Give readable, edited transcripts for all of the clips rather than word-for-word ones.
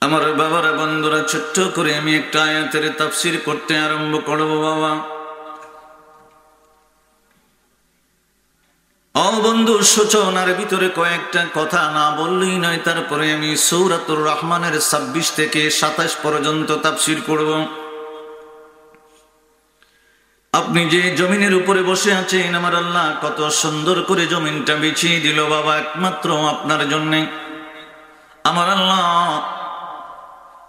আমার বাবারা বন্ধুরা, ছোট্ট করে আমি একটা আয়াতের তাফসীর করতে আরম্ভ করব। বাবা ও বন্ধু, সূচনার ভিতরে কয়েকটা কথা না বললেই নয়। তারপরে আমি সূরাতুর রহমানের 26 থেকে 27 পর্যন্ত তাফসীর করব। আপনি যে জমিনের উপরে বসে আছেন, আমার আল্লাহ কত সুন্দর করে জমিনটা বিছিয়ে দিল বাবা, একমাত্র আপনার জন্যে। আমার আল্লাহ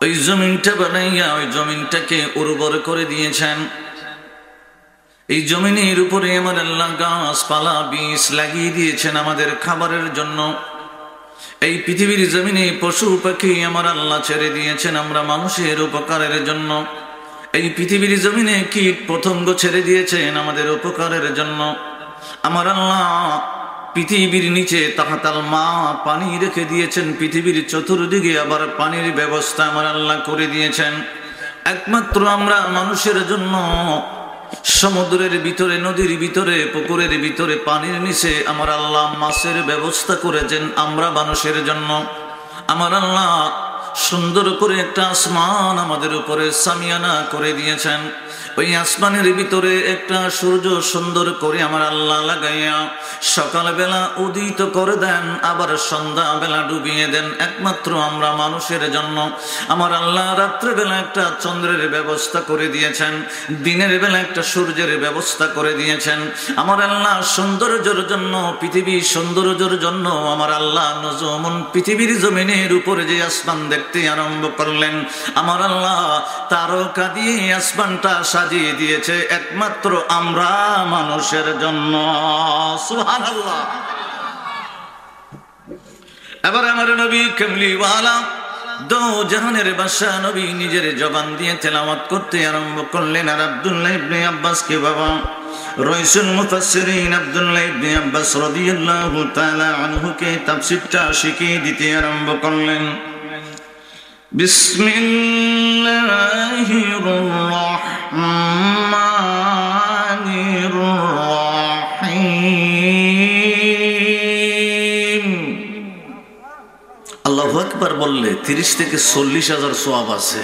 ওই জমিনটা বানাইয়া ওই জমিনটাকে উর্বর করে দিয়েছেন। এই জমিনের উপরে আমার আল্লাহ গাছপালা বীজ লাগিয়ে দিয়েছেন আমাদের খাবারের জন্য। এই পৃথিবীর জমিনে পশু পাখি আমার আল্লাহ ছেড়ে দিয়েছেন আমরা মানুষের উপকারের জন্য। এই পৃথিবীর জমিনে কীট পতঙ্গ ছেড়ে দিয়েছেন আমাদের উপকারের জন্য। আমার আল্লাহ পৃথিবীর নিচে তাহাতাল মা পানি রেখে দিয়েছেন, পৃথিবীর চতুর্দিকে আবার পানির ব্যবস্থা আমার আল্লাহ করে দিয়েছেন একমাত্র আমরা মানুষের জন্য। সমুদ্রের ভিতরে, নদীর ভিতরে, পুকুরের ভিতরে, পানির নিচে আমার আল্লাহ মাছের ব্যবস্থা করেছেন আমরা মানুষের জন্য। আমার আল্লাহ সুন্দর করে একটা আসমান আমাদের উপরে সামিয়ানা করে দিয়েছেন। ওই আসমানের ভিতরে একটা সূর্য সুন্দর করে আমার আল্লাহ লাগাইয়া সকালবেলা উদিত করে দেন, আবার সন্ধ্যাবেলা ডুবিয়ে দেন একমাত্র আমরা মানুষের জন্য। আমার আল্লাহ রাত্রেবেলা একটা চন্দ্রের ব্যবস্থা করে দিয়েছেন, দিনের বেলা একটা সূর্যের ব্যবস্থা করে দিয়েছেন। আমার আল্লাহ সৌন্দর্যের জন্য, পৃথিবীর সৌন্দর্যের জন্য আমার আল্লাহ নজমুন পৃথিবীর জমিনের উপরে যে আসমান দেখতে আরম্ভ করলেন, আমার আল্লাহ তারকা দিয়ে আসমানটা সাজিয়ে দিয়েছে একমাত্র আমরা মানুষের জন্য। সুবহানাল্লাহ। এবার আমার নবী কামলিওয়ালা দো জাহানের বাদশা নবী নিজের জবান দিয়ে তেলাওয়াত করতে আরম্ভ করলেন। আর আব্দুল্লাহ ইবনে আব্বাসকে বাবা রাইসুল মুফাসসিরিন আব্দুল্লাহ ইবনে আব্বাস রাদিয়াল্লাহু তাআলা আনহুকে তাফসীরটা শিখিয়ে দিতে আরম্ভ করলেন। বিসমিল্লাহির রহমানির রহিম। আল্লাহু আকবার বললে 30 থেকে 40,000 সওয়াব আছে।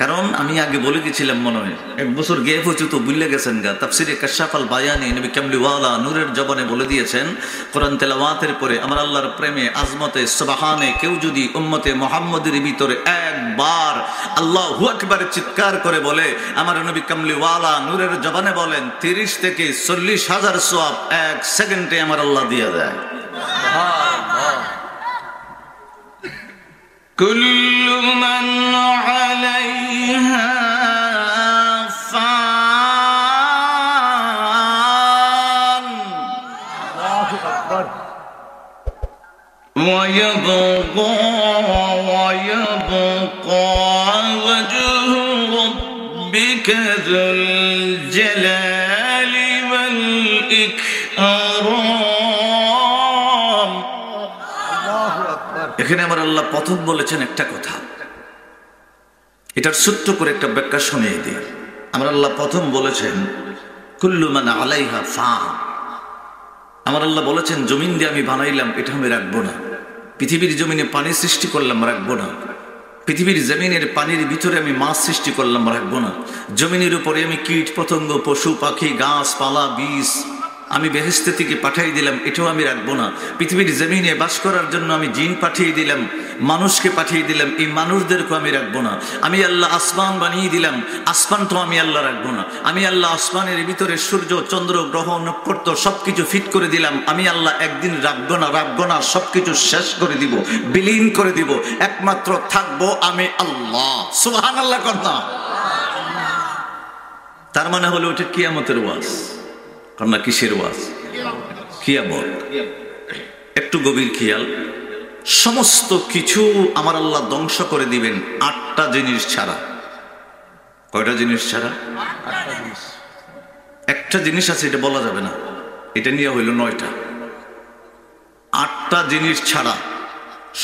কারণ আমি আগে বলে গেছিলাম, মনে হয় 1 বছর গ্যাপ হচ্ছে তো ভুলে গেছেন গা। তাফসীরে কাশফ আল বায়ানে নবী কামলিওয়ালা নূরের জবানে বলে দিয়েছেন, কোরআন তেলাওয়াতের পরে আমার আল্লাহর প্রেমে, আজমতে, সুবহানে কেউ যদি উম্মতে মুহাম্মদের ভিতরে একবার আল্লাহু আকবার চিৎকার করে বলে, আমার নবী কামলিওয়ালা নূরের জবানে বলেন 30 থেকে 40,000 সওয়াব 1 সেকেন্ডে আমার আল্লাহ দিয়ে দেয়। كل من عليها فان ويبقى وجه ربك ذو الجلال والإكرام। এখানে আমার আল্লাহ প্রথম বলেছেন একটা কথা, এটার ছোট্ট করে একটা ব্যাখ্যা শুনিয়ে দিই। আমার আল্লাহ প্রথম বলেছেন কুল্লু মান আলাইহা ফান। আমার আল্লাহ বলেছেন জমিন দিয়ে আমি বানাইলাম, এটা আমি রাখবো না। পৃথিবীর জমিনে পানি সৃষ্টি করলাম, রাখবো না। পৃথিবীর জমিনের পানির ভিতরে আমি মাছ সৃষ্টি করলাম, রাখবো না। জমিনের উপরে আমি কীট পতঙ্গ, পশু পাখি, গাছপালা, বীজ আমি বেহেশত থেকে পাঠিয়ে দিলাম, এটাও আমি রাখবো না। পৃথিবীর জমিনে বাস করার জন্য আমি জিন পাঠিয়ে দিলাম, মানুষকে পাঠিয়ে দিলাম, এই মানুষদেরকে আমি রাখবো না। আমি আল্লাহ আসমান বানিয়ে দিলাম, আসমানটাও আমি আল্লাহ রাখবো না। আমি আল্লাহ আসমানের ভিতরে সূর্য, চন্দ্র, গ্রহ, নক্ষত্র সবকিছু ফিট করে দিলাম, আমি আল্লাহ একদিন রাখবো না, সবকিছু শেষ করে দিব, বিলীন করে দিব, একমাত্র থাকবো আমি আল্লাহ। সুবহানাল্লাহ কথা। তার মানে হলো ওটা কিয়ামতের ওয়াজ, কন্যা কিসের ওয়াজ? কিয়ামত। একটু গভীর খেয়াল, সমস্ত কিছু আমার আল্লাহ ধ্বংস করে দিবেন 8টা জিনিস ছাড়া। কয়টা জিনিস ছাড়া? একটা জিনিস আছে, এটা বলা যাবে না, এটা নিয়ে হইল 9টা। 8টা জিনিস ছাড়া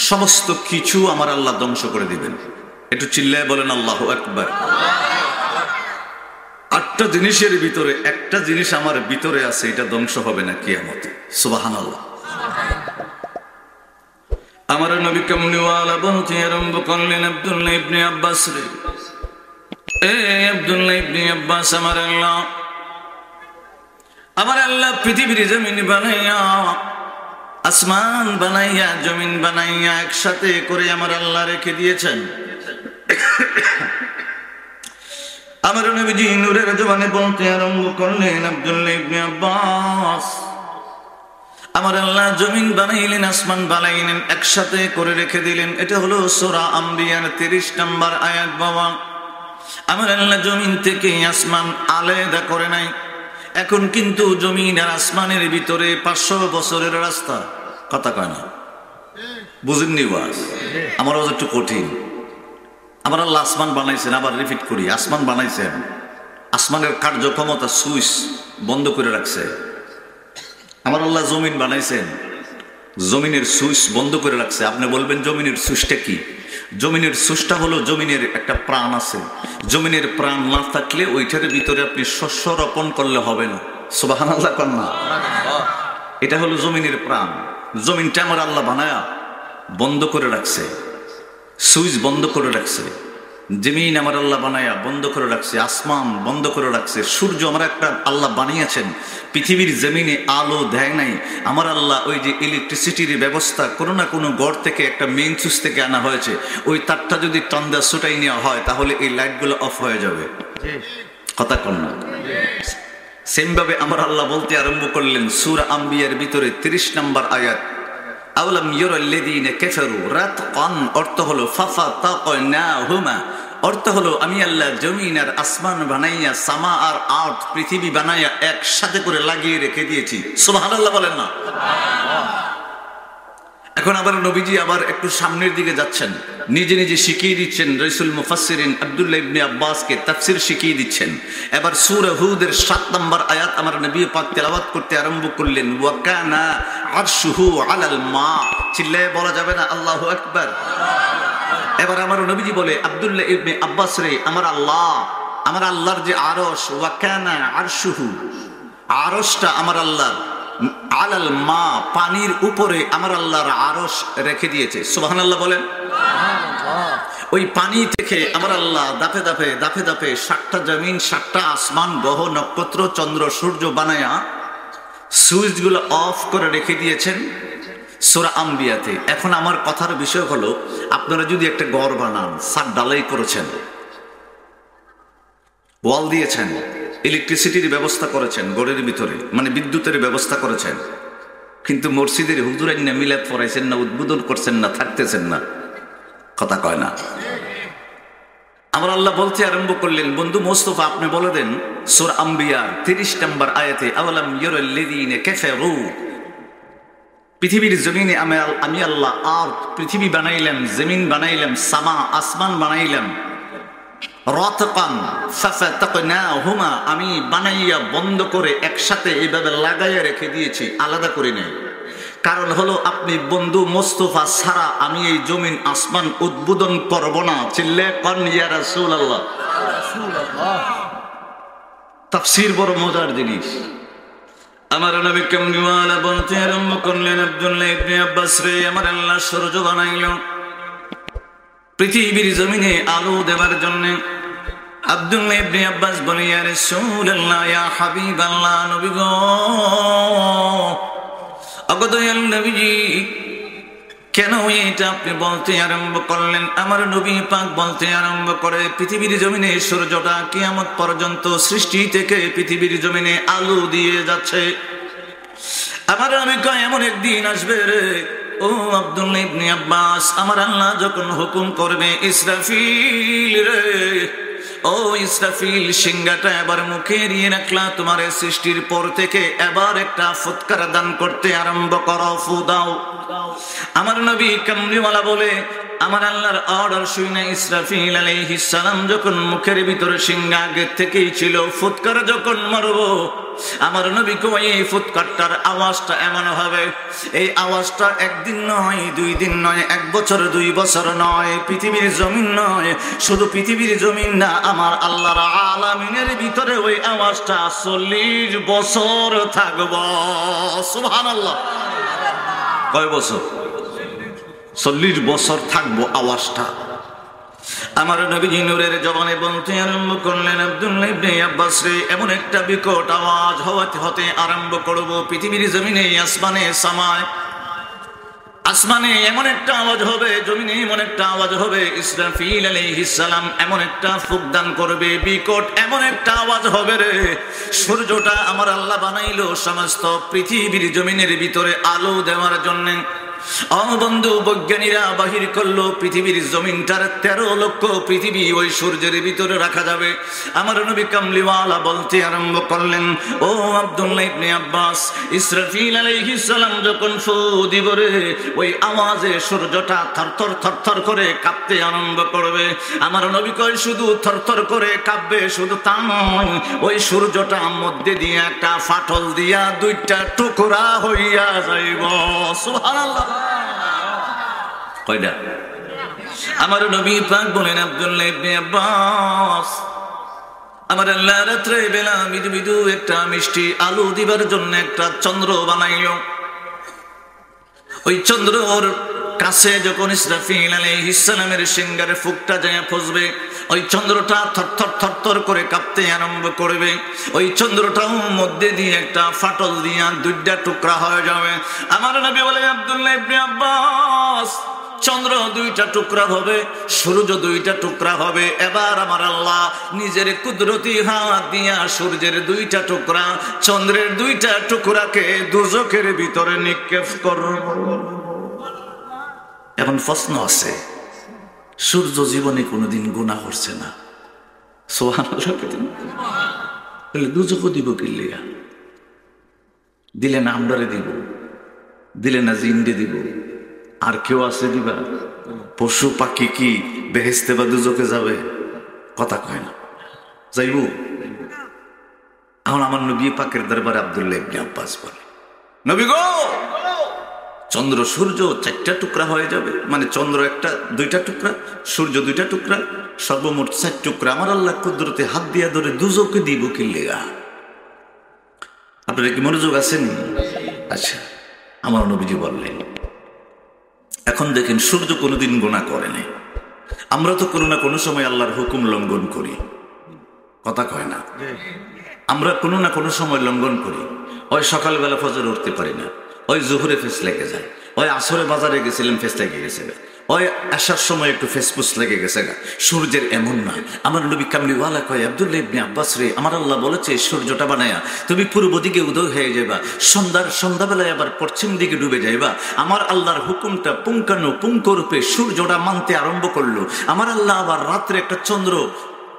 সমস্ত কিছু আমার আল্লাহ ধ্বংস করে দিবেন। একটু চিল্লায় বলেন আল্লাহু আকবার। 8টা জিনিসের ভিতরে একটা জিনিস আমার ভিতরে আছে, এটা ধ্বংস হবে না কিয়ামতে। সুবহানাল্লাহ। আমার নবী কামলিওয়ালা বলতে আরম্ভ করলেন, আব্দুল্লাহ ইবনে আব্বাস রে, এ আব্দুল্লাহ ইবনে আব্বাস, আমার আল্লাহ পৃথিবীর জমিন বানাইয়া, আসমান বানাইয়া, জমিন বানাইয়া একসাথে করে আমার আল্লাহ রেখে দিয়েছেন। আমার নবীজি নূরের জবানে বলতে আরম্ভ করলেন, আব্দুল্লাহ ইবনে আব্বাস, আমার আল্লাহ জমিন বানাইলেন, আসমান বানাইলেন, একসাথে করে রেখে দিলেন। এটা হলো সূরা আম্বিয়ার 30 নম্বর আয়াত। বাবা, আমার আল্লাহ জমিন থেকে আসমান আলাদা করে নাই। এখন কিন্তু জমিন আর আসমানের ভিতরে 500 বছরের রাস্তা। কথা কয় না, বুঝেননি? বাস আমার একটু কঠিন। আমার আল্লাহ আসমান বানাইছেন, আবার রিপিট করি, আসমান বানাইছেন, আসমানের কার্যক্ষমতা সুইচ বন্ধ করে রাখছে। আমার আল্লাহ জমিন বানাইছেন, জমিনের সুইচ বন্ধ করে রাখছে। আপনি বলবেন জমিনের সুইচটা কি? জমিনের সুইচটা হলো, জমিনের একটা প্রাণ আছে। জমিনের প্রাণ না থাকলে ওইটার ভিতরে আপনি শস্য রোপণ করলে হবে না। সুবহানাল্লাহ কন্যা, এটা হলো জমিনের প্রাণ। জমিনটা আমার আল্লাহ বানায়া বন্ধ করে রাখছে, সুইচ বন্ধ করে রাখছে। জমিন আমার আল্লাহ বানায়া বন্ধ করে রাখছে, আসমান বন্ধ করে রাখছে। সূর্য আমার একটা আল্লাহ বানিয়েছেন, পৃথিবীর জমিনে আলো দেয় নাই। আমার আল্লাহ ওই যে ইলেকট্রিসিটির ব্যবস্থা কোনো না কোনো ঘর থেকে, একটা মেইন সুইচ থেকে আনা হয়েছে। ওই তারটা যদি টান দেওয়া ছুটাই নেওয়া হয় তাহলে এই লাইটগুলো অফ হয়ে যাবে। কথা কন না? সেম ভাবে আমার আল্লাহ বলতে আরম্ভ করলেন সূরা আম্বিয়ার ভিতরে 30 নম্বর আয়াত, আওলাম ইয়ারাল্লাযীনা কাফারু রাতকান, অর্থ হলো ফাফাতাকনাহুমা, অর্থ হলো আমি আল্লাহ জমিন আর আসমান বানাইয়া, সামা আর আর্থ পৃথিবী বানাইয়া একসাথে করে লাগিয়ে রেখে দিয়েছি। সুবহানাল্লাহ বলেন না? এখন আবার নবীজি আবার একটু সামনের দিকে যাচ্ছেন, নিজে নিজে শিখিয়ে দিচ্ছেন। রাসূল মুফাসসিরিন আব্দুল্লাহ ইবনে আব্বাসকে তাফসীর শিখিয়ে দিচ্ছেন। এবার সূরা হুদের 7 নম্বর আয়াত আমার নবী পাক তেলাওয়াত করতে আরম্ভ করলেন, ওয়া কানা আরশুহু আলাল মা। চিল্লায়ে বলা যাবে না আল্লাহু আকবার? এবার আমার নবীজি বলে, আব্দুল্লাহ ইবনে আব্বাস রে, আমার আল্লাহর যে আরশ, ওয়া কানা আরশুহু, আরশটা আমার আল্লাহর, আলাল মা, পানির উপরে আমার আল্লাহর আরশ রেখে দিয়েছে। সুবহানাল্লাহ বলেন। ওই পানি থেকে আমার আল্লাহ দাপে দাপে 7টা জমিন, 7টা আসমান, গ্রহ নক্ষত্র, চন্দ্র সূর্য বানায়া সুইচগুলো অফ করে রেখে দিয়েছেন সূরা আম্বিয়াতে। এখন আমার কথার বিষয় হলো, আপনারা যদি একটা ঘর বানান, ছাদ ঢালাই করেছেন, ওয়াল দিয়েছেন, ইলেকট্রিসিটির ব্যবস্থা করেছেন ঘরের ভিতরে, মানে বিদ্যুতের ব্যবস্থা করেছেন, কিন্তু মসজিদের হুজুরাইন না মিলাদ পড়াইছেন না, উদ্বোধন করছেন না, থাকতেছেন না। কথা কয় না? আমার আল্লাহ বলতে আরম্ভ করলেন, বন্ধু মোস্তফা আপনি বলে দেন সূরা আম্বিয়ার 30 নম্বর আয়াতে, আওয়ালাম ইয়ারাল্লাযীনা কাফারু, পৃথিবীর জমিনে আমি আল্লাহ আর পৃথিবী বানাইলাম, জমিন বানাইলাম, সামা আসমান বানাইলাম, রাতকান ফাফাতাকনাহুমা, আমি বানাইয়া বন্ধ করে একসাথে এইভাবে লাগাইয়া রেখে দিয়েছি, আলাদা করে নেই। কারণ হলো, আপনি বন্ধু মোস্তফা ছাড়া আমি এই জমিন আসমান উদ্বোধন করব না। চিল্লে কন ইয়া রাসূলুল্লাহ। তাফসীর বড় মজার জিনিস। আমার নবী কামলিওয়ালা বলতে আরম্ভ করলেন, আব্দুল্লাহ ইবনে আব্বাস রে, আমার আল্লাহ সূর্য বানাইল পৃথিবীর জমিনে আলো দেওয়ার জন্য। আব্দুল্লাহ ইবনে আব্বাস বলে, ইয়া রাসূলুল্লাহ, ইয়া হাবিবাল্লাহ, নবী গো, অগদয়াল নবীজি, কেন এটা আপনি বলতে আরম্ভ করলেন? আমার নবী পাক বলতে আরম্ভ করে, পৃথিবীর জমিনে সূর্যটা কিয়ামত পর্যন্ত সৃষ্টি থেকে পৃথিবীর জমিনে আলো দিয়ে যাচ্ছে। আমার নবী কয়, এমন একদিন আসবে রে ও আব্দুল্লাহ ইবনে আব্বাস, আমার আল্লাহ যখন হুকুম করবে, ইসরাফিল রে, ও ইসরাফিল, সিংহাটা এবার মুখে নিয়ে রাখলা, তোমার সৃষ্টির পর থেকে এবার একটা ফুৎকার দান করতে আরম্ভ করো, ফু দাও। আমার নবী কামলিওয়ালা বলে, আমার আল্লাহর অর্ডার শুনে ইসরাফিল আলাইহিস সালাম যখন মুখের ভিতরে সিংহা আগে থেকেই ছিল, ফুৎকার যখন মারব, আমার নবী কই, এই ফুৎকারটার আওয়াজটা এমন হবে, এই আওয়াজটা একদিন নয়, 2 দিন নয়, 1 বছর 2 বছর নয়, পৃথিবীর জমিন নয়, শুধু পৃথিবীর জমিন না, আমার আল্লাহর আলামিনের ভিতরে ওই আওয়াজটা 40 বছর থাকবো। সুবহানাল্লাহ। কয় বছর? 40 বছর থাকবো আওয়াজটা। আমার নবীজি নূরের জবানে বলতে আরম্ভ করলেন, আব্দুল্লাহ ইবনে আব্বাস রে, এমন একটা বিকট আওয়াজ হতে আরম্ভ করব পৃথিবীর জমিনে, আসমানে, সামায়, আসমানে এমন একটা আওয়াজ হবে, জমিনে এমন একটা আওয়াজ হবে, ইসরাফিল আলাইহিস সালাম এমন একটা ফুঁক দান করবে, বিকট এমন একটা আওয়াজ হবে রে, সূর্যটা আমার আল্লাহ বানাইলো সমস্ত পৃথিবীর জমিনের ভিতরে আলো দেওয়ার জন্য। বন্ধু, বৈজ্ঞানীরা বাহির করলো পৃথিবীর জমিনটার 13 লক্ষ পৃথিবী ওই সূর্যের ভিতরে রাখা যাবে। আমার নবী কামলিওয়ালা বলতে আরম্ভ করলেন, ও আব্দুল্লাহ ইবনে আব্বাস, ইসরাফিল আলাইহিস সালাম যখন ফু দিব রে, ওই আওয়াজে সূর্যটা থরথর থরথর করে কাঁপতে আরম্ভ করবে। আমার নবী কয়, শুধু থরথর করে কাঁপবে, শুধু তা নয়, ওই সূর্যটা মধ্যে দিয়ে একটা ফাটল দিয়া 2টা টুকরা হইয়া যাইব। সুবহানাল্লাহ। কয়টা? আমার নবী পাক বলেন, আব্দুল্লাহ ইবনে আব্বাস, আমার আল্লাহ রাত্রে বেলা মৃদু মৃদু একটা মিষ্টি আলো দিবার জন্য একটা চন্দ্র বানাইল। ওই চন্দ্রর কাছে যখন ইসরাফিল আলাইহিস সালামের সিংহারে ফুকটা যায় ফসবে, ওই চন্দ্রটা থরথর থরথর করে কাঁপতে আরম্ভ করবে। ওই চন্দ্রটাও মধ্যে দিয়ে একটা ফাটল দিয়া 2টা টুকরা হয়ে যাবে। আমার নবী বলে, আব্দুল্লাহ ইবনে আব্বাস, চন্দ্র 2টা টুকরা হবে, সূর্য 2টা টুকরা হবে। এবার আমার আল্লাহ নিজের কুদরতি হাত দিয়া সূর্যের 2টা টুকরা, চন্দ্রের 2টা টুকরাকে দুজকের ভিতরে নিক্ষেপ করবে। এখন প্রশ্ন আছে, সূর্য জীবনে কোনোদিন গুনাহ করছে না, সুবহানাল্লাহ, তাহলে দুজকও দিব কিল্লিয়া? দিলে না আমরারে দিব, দিলে না জিন্দে দিব, আর কেউ আছে দিবা? পশু পাখি কি বেহেশতে বা দুজকে যাবে? কথা কয় না, যাইব। এখন আমার নবী পাকের দরবারে আব্দুল্লাহ ইবনে আব্বাস বলে, নবী গো, চন্দ্র সূর্য 4টা টুকরা হয়ে যাবে, মানে চন্দ্র 2টা টুকরা, সূর্য 2টা টুকরা, সর্বমোট 4 টুকরা আমার আল্লাহ কুদরতে হাত দিয়া ধরে দুজকে দিব কিল্লেগা? আপনারা কি মনোযোগ আছেন? আচ্ছা, আমার নবীজি বললেন, এখন দেখেন, সূর্য কোনোদিন গুনাহ করে নাই, আমরা তো কোনো না কোনো সময় আল্লাহর হুকুম লঙ্ঘন করি, কথা কয় না? আমরা কোনো না কোনো সময় লঙ্ঘন করি। ওই সকালবেলা ফজর উঠতে পারি না, ওই জোহরে ফেস লেগে যায়, ওই আসরে বাজারে গেছিলাম ফেস লেগে গেছে, ওই আসার সময় একটু ফেসফুস লেগে গেছে। সূর্যের এমন না। আমার নবী কামলিওয়ালা কয়, আব্দুল্লাহ ইবনে আব্বাস রে, আমার আল্লাহ বলেছে সূর্যটা বানায়া তুমি পূর্ব দিকে উদয় হয়ে যাবা, সন্ধ্যাবেলায় আবার পশ্চিম দিকে ডুবে যাইবা। আমার আল্লাহর হুকুমটা পুঙ্খানুপুঙ্খরূপে সূর্যটা মানতে আরম্ভ করলো। আমার আল্লাহ আবার রাত্রে একটা চন্দ্র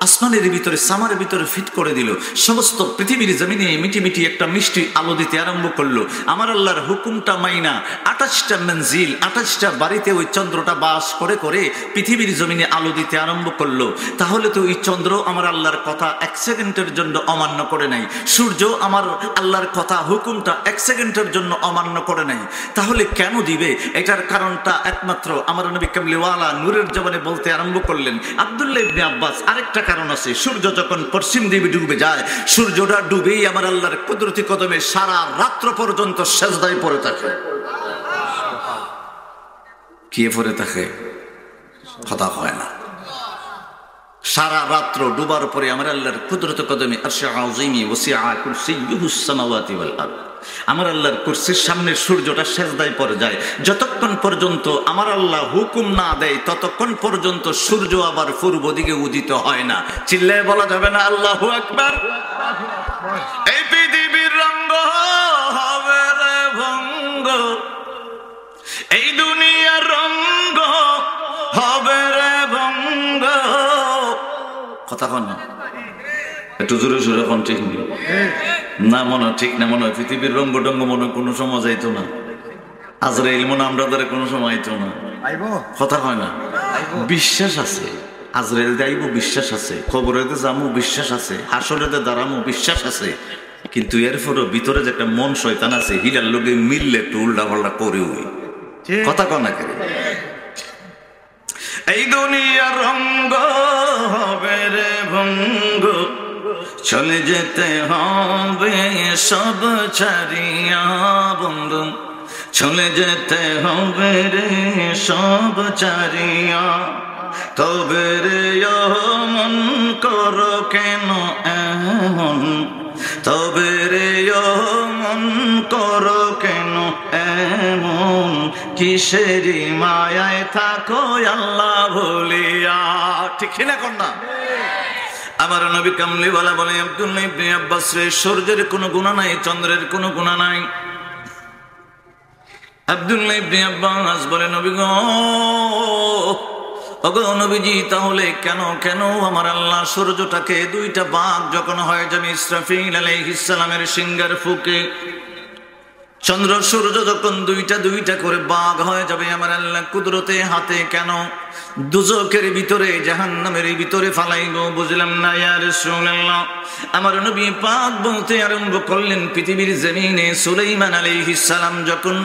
আসমানের ভিতরে, সামারের ভিতরে ফিট করে দিল, সমস্ত পৃথিবীর জমিনে মিটি মিটি একটা মিষ্টি আলো দিতে আরম্ভ করলো। আমার আল্লাহর হুকুমটা মাইনা 28টা মঞ্জিল, 28টা বাড়িতে ওই চন্দ্রটা বাস করে করে পৃথিবীর জমিনে আলো দিতে আরম্ভ করলো। তাহলে তো ওই চন্দ্র আমার আল্লাহর কথা 1 সেকেন্ডের জন্য অমান্য করে নাই, সূর্য আমার আল্লাহর কথা হুকুমটা 1 সেকেন্ডের জন্য অমান্য করে নাই। তাহলে কেন দিবে? এটার কারণটা একমাত্র আমার নবী কামলিওয়ালা নূরের জবানে বলতে আরম্ভ করলেন, আব্দুল্লাহ ইবনে আব্বাস, আরেকটা কারণ আছে। সূর্য যখন পশ্চিম দিকে ডুবে যায়, সূর্যটা ডুবেই আমার আল্লাহর কুদরতি কদমে সারা রাত্র পর্যন্ত সেজদায় পড়ে থাকে। কে পড়ে থাকে? কথা হয় না। সারা রাত্র ডুবার পরে আমার আল্লাহর কুদরতি কদমে আরশে আযীম ওয়াসিআ কুরসিয়্যুহুস সামাওয়াতি ওয়াল আরদ, আমার আল্লাহর কুরসির সামনে সূর্যটা সেজদায় পড়ে যায়। যতক্ষণ পর্যন্ত আমার আল্লাহ হুকুম না দেয়, ততক্ষণ পর্যন্ত সূর্য আবার পূর্ব দিকে উদিত হয় না। চিল্লায় বলা যাবে না আল্লাহু আকবার? এই পৃথিবীর রঙ্গ হবে রে ভঙ্গ, এই দুনিয়ার রঙ্গ হবে রে ভঙ্গ। কথা কন না, একটু জোরে জোরে কোন ঠিক না, মনে ঠিক না, মনে হয় পৃথিবীর রঙ্গ টঙ্গ মনে কোনো সময় যাইতো না, আজরাইল মনে আমরা দ্বারা কোনো সময় আইতো না, কথা হয় না। বিশ্বাস আছে আজরাইল যাইব, বিশ্বাস আছে কবরেতে যামু, বিশ্বাস আছে হাসরেতে দাঁড়ামু, বিশ্বাস আছে, কিন্তু এরপরও ভিতরে যে একটা মন শয়তান আছে, হিলার লোকে মিললে একটু উল্টা পাল্টা করে ওই কথা কন না কেন। এই দুনিয়ার রঙ্গ হবে রে ভঙ্গ, চলে যেতে হবে সব ছাড়িয়া বন্ধু, চলে যেতে হবে রে সব চারিয়া, তবে রে মন করো কেন এমন, তবে রে মন করো কেন এমন, কিসেরি মায়ায় থাকো আল্লাহ ভুলিয়া। ঠিক না কন্যা? আমার নবী কামলিওয়ালা বলে আব্দুল্লাহ ইবনে আব্বাস রে, সূর্যের কোনো গুনাহ নাই, চন্দ্রের কোনো গুনাহ নাই। আব্দুল্লাহ ইবনে আব্বাস বলে নবী গো, ওগো নবীজি, তাহলে কেন কেন আমার আল্লাহ সূর্যটাকে দুইটা ভাগ যখন হয়ে যাবে ইসরাফিল আলাইহিস সালামের সিংহার ফুকে, চন্দ্র সূর্য যখন দুইটা দুইটা করে ভাগ হয়ে যাবে, আমার আল্লাহ কুদরতে হাতে কেন দুজকের ভিতরে জাহান্নামের ভিতরে ফালাইব? বুঝলাম না ইয়া রাসূলুল্লাহ। আমার নবী পাক বলতে আরম্ভ করলেন, পৃথিবীর জমিনে সুলাইমান আলাইহিস সালাম যখন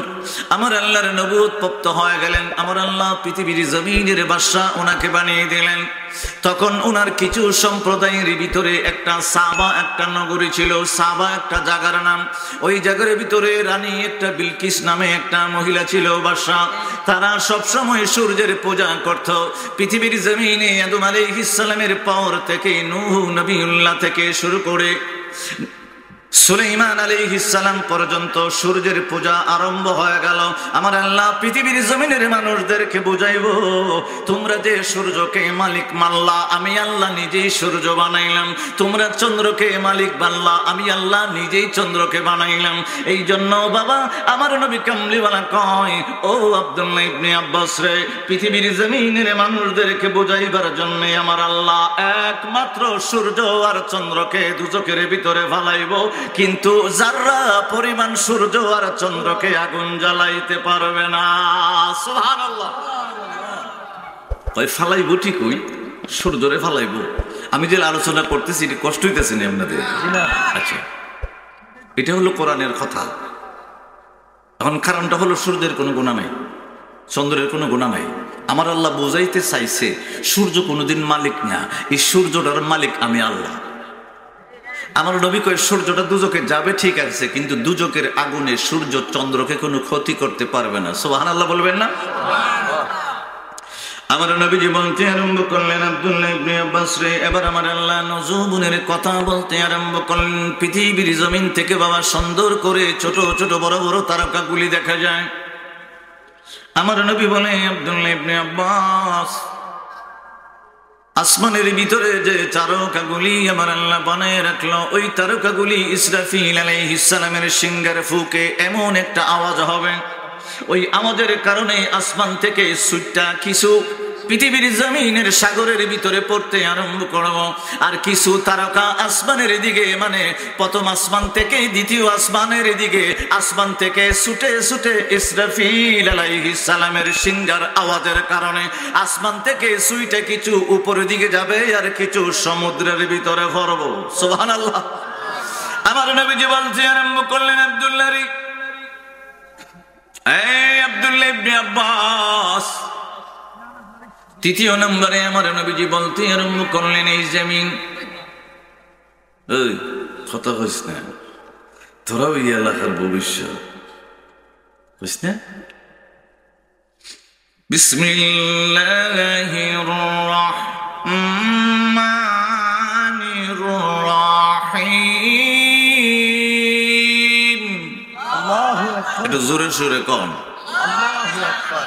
আমার আল্লাহর নবুয়ত প্রাপ্ত হয়ে গেলেন, আমার আল্লাহ পৃথিবীর জমিনের বাদশা ওনাকে বানিয়ে দিলেন। তখন ওনার কিছু সম্প্রদায়ের ভিতরে একটা সাবা একটা নগরী ছিল, সাবা একটা জায়গার নাম। ওই জায়গার ভিতরে রানী একটা বিলকিস নামে একটা মহিলা ছিল বাদশা। তারা সবসময় সূর্যের পূজা করত। পৃথিবীর জমিনে আদম আলাইহিস সালামের পর থেকে নূহ নবিউল্লাহ থেকে শুরু করে সুলাইমান আলাইহিস সালাম পর্যন্ত সূর্যের পূজা আরম্ভ হয়ে গেল। আমার আল্লাহ পৃথিবীর জমিনের মানুষদেরকে বুঝাইবো, তোমরা যে সূর্যকে মালিক মানলা, আমি আল্লাহ নিজেই সূর্য বানাইলাম। তোমরা চন্দ্রকে মালিক বানলা, আমি আল্লাহ নিজেই চন্দ্রকে বানাইলাম। এই জন্য বাবা আমার নবী কামলিওয়ালা কয়, ও আব্দুল্লাহ ইবনে আব্বাস রে, পৃথিবীর জমিনের মানুষদেরকে বুঝাইবার জন্য আমার আল্লাহ একমাত্র সূর্য আর চন্দ্রকে দুজকের ভিতরে ফালাইবো, কিন্তু যারা পরিমাণ সূর্য আর চন্দ্রকে আগুন জ্বালাইতে পারবে না। সুবহানাল্লাহ। ওই ফালাইবো ঠিকই, সূর্যরে ফালাইবো। আমি যে আলোচনা করতেছি এটা কষ্ট হইতেছে না আপনাদের? আচ্ছা, এটা হলো কোরআনের কথা। এখন কারণটা হলো সূর্যের কোনো গুনাহ নাই, চন্দ্রের কোনো গুনাহ নাই। আমার আল্লাহ বোঝাইতে চাইছে সূর্য কোনোদিন মালিক না, এই সূর্যটার মালিক আমি আল্লাহ। আমার নবী কয় সূর্যটা দুজকে যাবে ঠিক আছে, কিন্তু দুজকের আগুনে সূর্য চন্দ্রকে কোনো ক্ষতি করতে পারবে না। সুবহানাল্লাহ বলবেন না? আমার নবীজি বলতে আরম্ভ করলেন, আব্দুল্লাহ ইবনে আব্বাস রে, এবার আমার আল্লাহ নজুবুনের কথা বলতে আরম্ভ করলেন। পৃথিবীর জমিন থেকে বাবা সুন্দর করে ছোট ছোট বড় বড় তারকাগুলি দেখা যায়। আমার নবী বলে আব্দুল্লাহ ইবনে আব্বাস, আসমানের ভিতরে যে তারকাগুলি আমার আল্লাহ বানায় রাখলো, ওই তারকাগুলি ইসরাফিল আলাইহিস সালামের সিংহার ফুকে এমন একটা আওয়াজ হবে, ওই আওয়াজের কারণে আসমান থেকে সুইটটা কিছু পৃথিবীর জমিনের সাগরের ভিতরে পড়তে আরম্ভ করব। আর কিছু তারকা আসমানের দিকে, মানে প্রথম আসমান থেকে দ্বিতীয় আসমানের দিকে, আসমান থেকে ছুটে ছুটে ইসরাফিল আলাইহিস সালামের সিংহার আওয়াজের কারণে আসমান থেকে সুইটে কিছু উপরের দিকে যাবে আর কিছু সমুদ্রের ভিতরে পড়ব। সুবহানাল্লাহ। আমার নবীজি বলতে আরম্ভ করলেন, আব্দুল্লাহ রে, এই আব্দুল্লাহ ইবনে আব্বাস, তৃতীয় নম্বরে আমার নবীজি বলতে আরম্ভ করলেন, এই জমিন, এই কথা কইস না, তোরাও এই এলাকার ভবিষ্যৎ, বুঝ না? বিসমিল্লাহির রাহমানির রাহিম। আল্লাহু আকবার। একটু জোরে জোরে কোন। আল্লাহু আকবার।